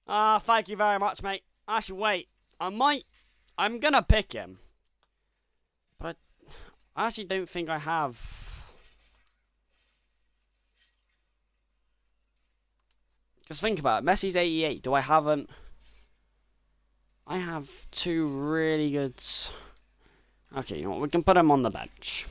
Ah, thank you very much, mate. Actually, wait. I'm gonna pick him. But I actually don't think I have. Because think about it. Messi's 88. Do I haven't? I have 2 really good. Okay, you know what? We can put him on the bench.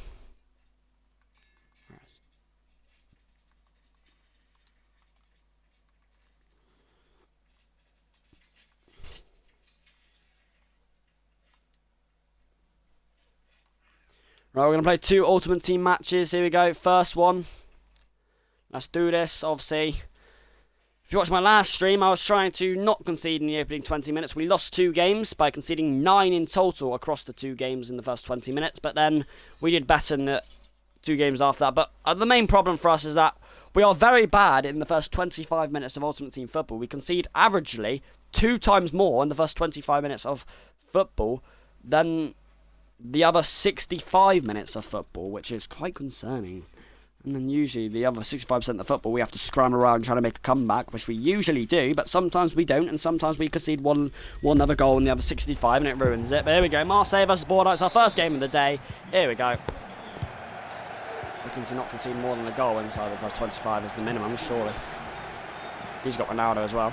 Right, we're going to play 2 Ultimate Team matches. Here we go. First one. Let's do this, obviously. If you watched my last stream, I was trying to not concede in the opening 20 minutes. We lost 2 games by conceding 9 in total across the 2 games in the first 20 minutes. But then we did better in the 2 games after that. But the main problem for us is that we are very bad in the first 25 minutes of Ultimate Team football. We concede averagely 2 times more in the first 25 minutes of football than the other 65 minutes of football, which is quite concerning. And then usually the other 65% of football we have to scramble around trying to make a comeback, which we usually do, but sometimes we don't, and sometimes we concede one other goal in the other 65 and it ruins it. But here we go, Marseille versus Bordeaux. It's our first game of the day. Here we go. Looking to not concede more than a goal inside the first 25 is the minimum, surely. He's got Ronaldo as well.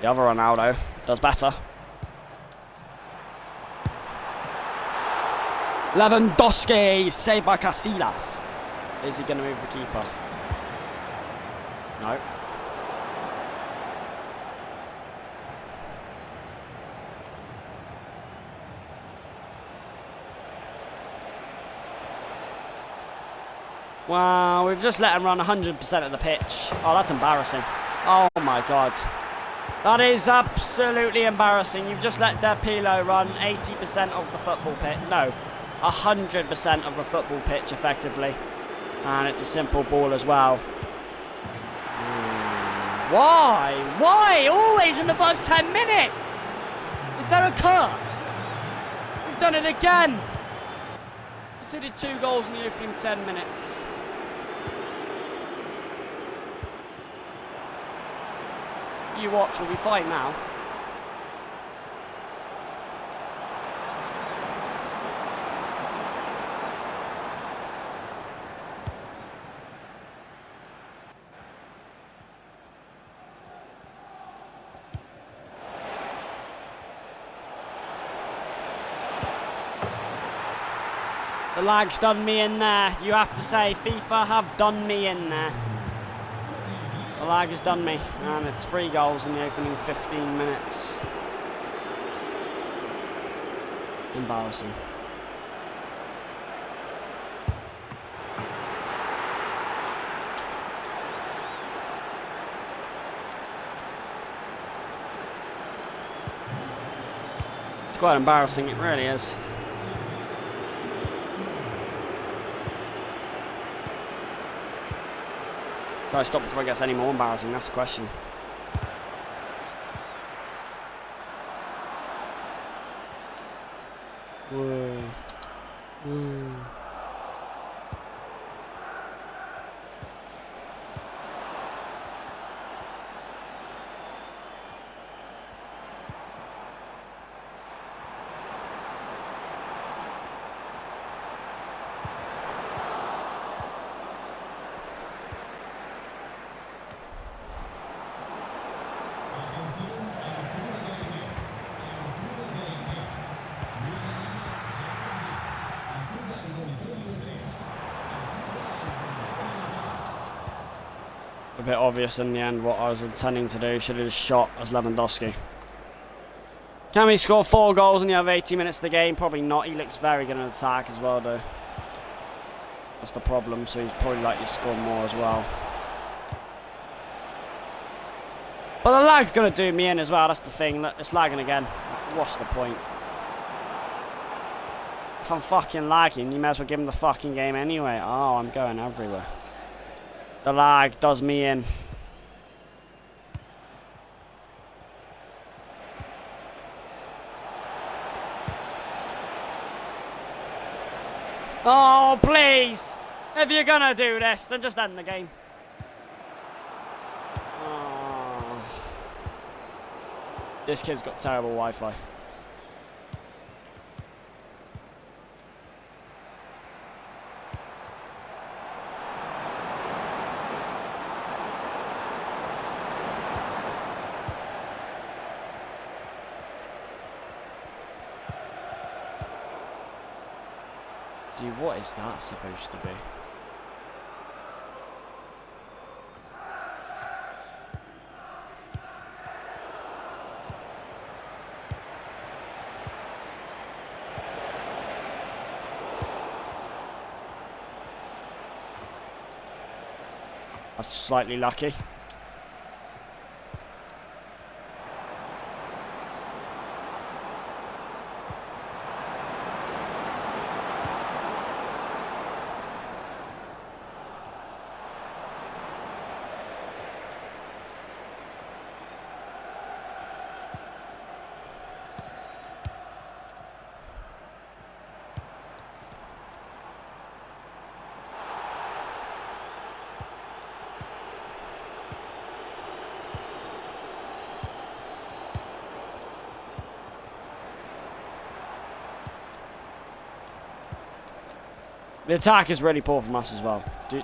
The other Ronaldo does better. Lewandowski, saved by Casillas. Is he going to move the keeper? No. Wow, we've just let him run 100% of the pitch. Oh, that's embarrassing. Oh my god. That is absolutely embarrassing. You've just let Del Pilo run 80% of the football pitch. No, 100% of the football pitch, effectively. And it's a simple ball as well. Why? Why? Always in the first 10 minutes? Is there a curse? We've done it again. Conceded 2 goals in the opening 10 minutes. You watch, we'll be fine now. The lag's done me in there. You have to say, FIFA have done me in there. The lag has done me, and it's 3 goals in the opening 15 minutes. Embarrassing. It's quite embarrassing, it really is. Do I stop before it gets any more embarrassing? That's the question. Whoa. Whoa. A bit obvious in the end what I was intending to do. Should have just shot as Lewandowski. Can we score 4 goals in the other 80 minutes of the game? Probably not. He looks very good in attack as well, though. That's the problem, so he's probably likely to score more as well. But the lag's going to do me in as well, that's the thing. Look, it's lagging again. What's the point? If I'm fucking lagging, you may as well give him the fucking game anyway. Oh, I'm going everywhere. The lag does me in. Oh, please! If you're gonna do this, then just end the game. Oh. This kid's got terrible Wi-Fi. What is that supposed to be? That's slightly lucky. The attack is really poor from us as well. Do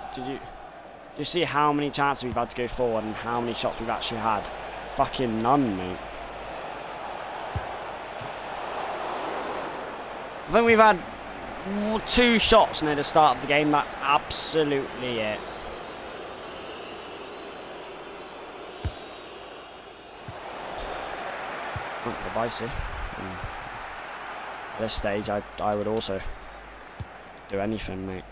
you see how many chances we've had to go forward and how many shots we've actually had? Fucking none, mate. I think we've had 2 shots near the start of the game. That's absolutely it. Went for the bicey. At this stage, I would also do anything, mate.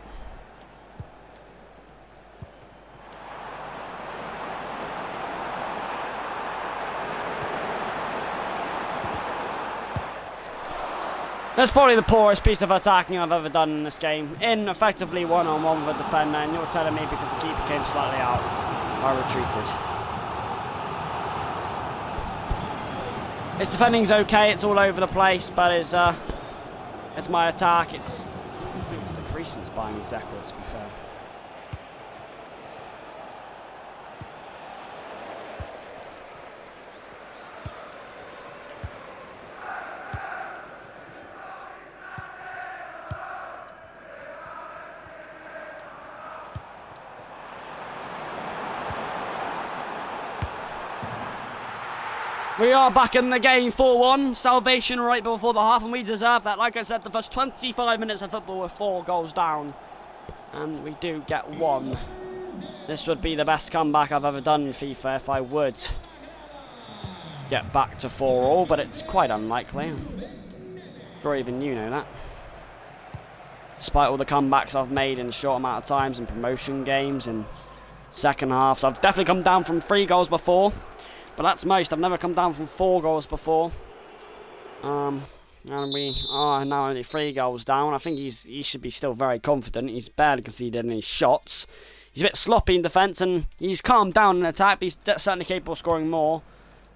That's probably the poorest piece of attacking I've ever done in this game. In effectively one-on-one with a defender, and you're telling me because the keeper came slightly out, I retreated. His defending's okay, it's all over the place, but it's my attack. I think it's the Crescent's buying his Echo, to be fair. We are back in the game, 4-1. Salvation right before the half, and we deserve that. Like I said, the first 25 minutes of football were 4 goals down. And we do get 1. This would be the best comeback I've ever done in FIFA if I would get back to 4-all, but it's quite unlikely. I'm sure even you know that. Despite all the comebacks I've made in a short amount of times in promotion games and second halves. I've definitely come down from 3 goals before. But that's most. I've never come down from 4 goals before. And we are now only 3 goals down. I think he should be still very confident. He's barely conceded any shots. He's a bit sloppy in defence, and he's calmed down in attack. But he's certainly capable of scoring more.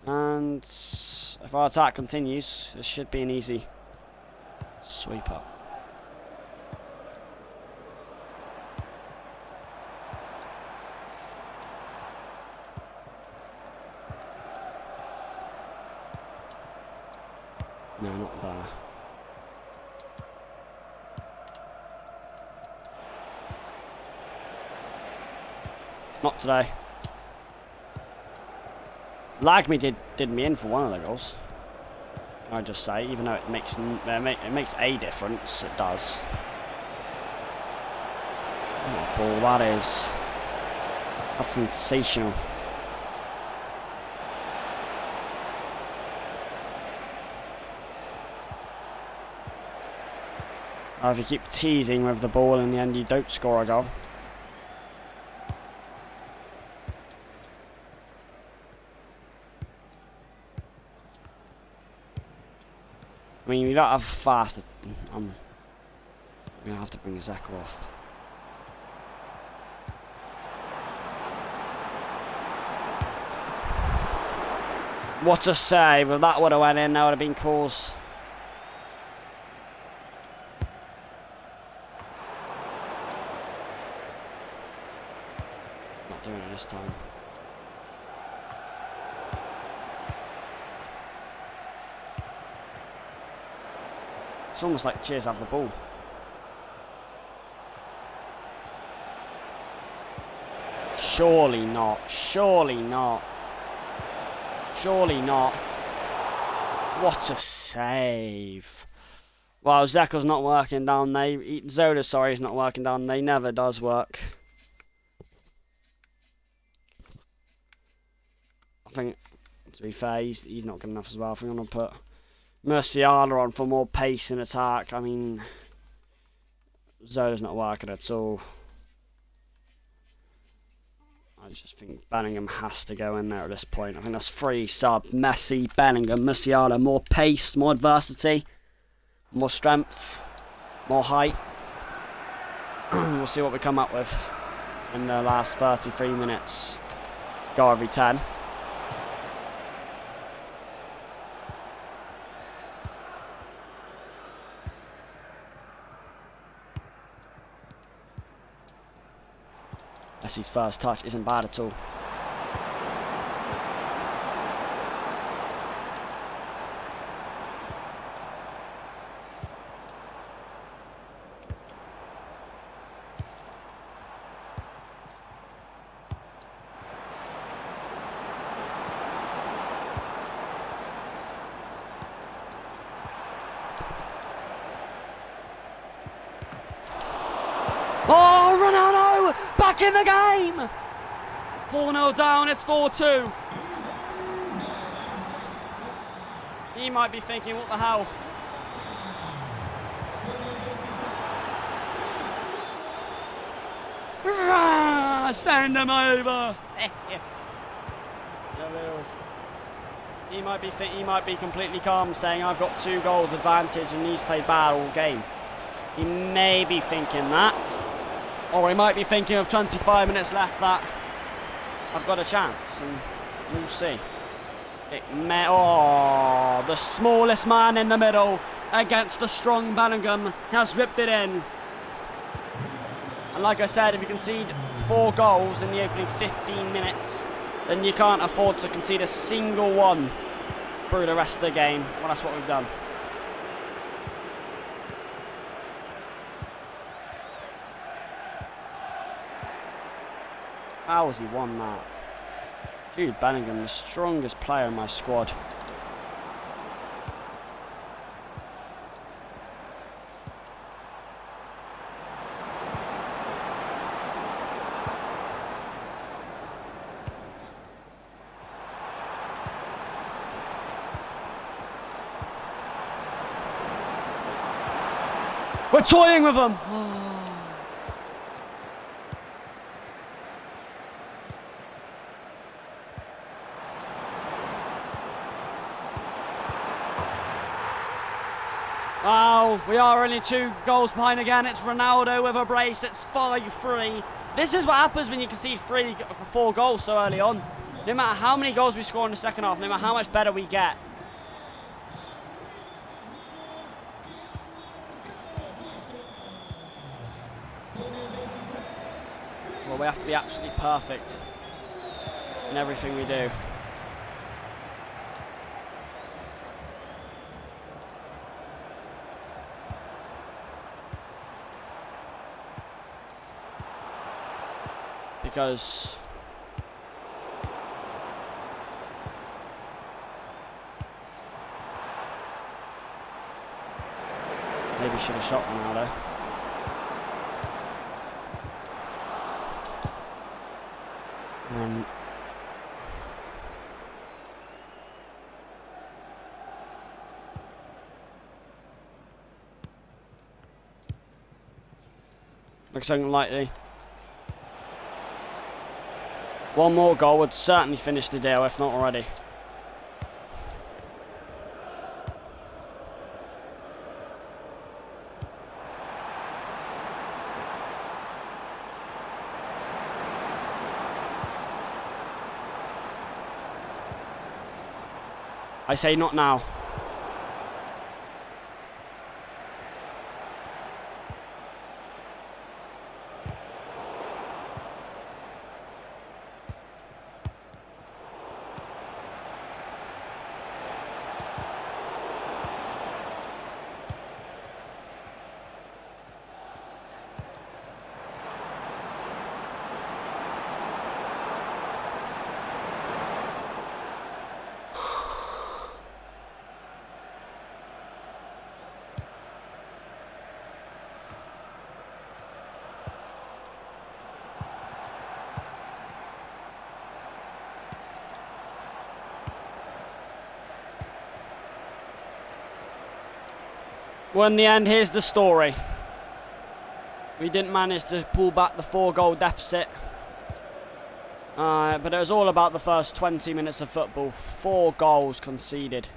And if our attack continues, this should be an easy sweep up. No, not there. Not today. Lag me did me in for one of the goals. Can I just say, even though it makes a difference, it does. What a ball that is! That's sensational. If you keep teasing with the ball, in the end you don't score a goal. I mean, we don't have fast. I'm gonna have to bring Zeko off. What a save! If that would have went in, that would have been cause. Doing it this time. It's almost like Cheers have the ball. Surely not. Surely not. Surely not. What a save. Well, Zeko's not working down there. Zoda, sorry, is not working down there. He never does work. I think, to be fair, he's not good enough as well. I think I'm going to put Musiala on for more pace and attack. I mean, Zoda's not working at all. I just think Bellingham has to go in there at this point. I think that's 3 sub. Messi, Bellingham, Musiala. More pace, more adversity, more strength, more height. We'll see what we come up with in the last 33 minutes. Go every 10. Messi's first touch isn't bad at all. back in the game! 4-0 down, it's 4-2. He might be thinking, what the hell? Send him over. He might be completely calm, saying I've got 2 goals advantage and he's played bad all game. He may be thinking that, or he might be thinking of 25 minutes left that I've got a chance, and we'll see. It may. Oh, the smallest man in the middle against the strong Bellingham has ripped it in. And like I said, if you concede 4 goals in the opening 15 minutes, then you can't afford to concede a single one through the rest of the game. Well, that's what we've done. How has he won that? Jude Bellingham, the strongest player in my squad. We're toying with them. Wow, we are only 2 goals behind again. It's Ronaldo with a brace. It's 5-3. This is what happens when you concede 4 goals so early on. No matter how many goals we score in the second half, no matter how much better we get. Well, we have to be absolutely perfect in everything we do. Because maybe should have shot Ronaldo. Looks unlikely. One more goal would certainly finish the deal, if not already. I say not now. Well, in the end, here's the story. We didn't manage to pull back the 4-goal deficit. But it was all about the first 20 minutes of football. 4 goals conceded.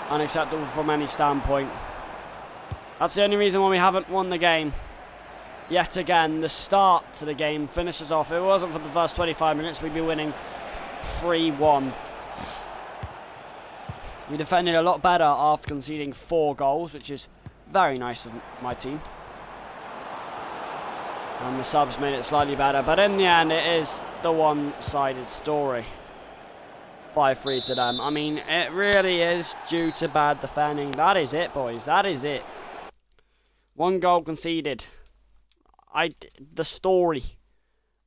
Unacceptable from any standpoint. That's the only reason why we haven't won the game. Yet again, the start to the game finishes off. If it wasn't for the first 25 minutes, we'd be winning 3-1. We defended a lot better after conceding 4 goals, which is very nice of my team. And the subs made it slightly better, but in the end it is the one-sided story. 5-3 to them. I mean, it really is due to bad defending. That is it, boys. That is it. 1 goal conceded. The story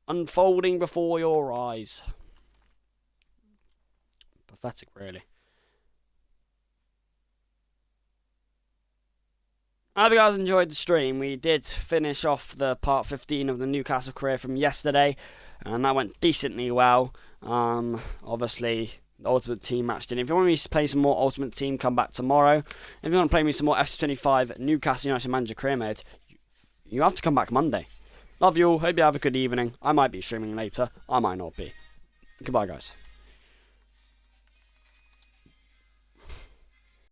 unfolding before your eyes. Pathetic, really. I hope you guys enjoyed the stream. We did finish off the part 15 of the Newcastle career from yesterday, and that went decently well. Obviously, the Ultimate Team matched in. If you want me to play some more Ultimate Team, come back tomorrow. If you want to play me some more FC25 Newcastle United Manager career mode, you have to come back Monday. Love you all. Hope you have a good evening. I might be streaming later. I might not be. Goodbye, guys.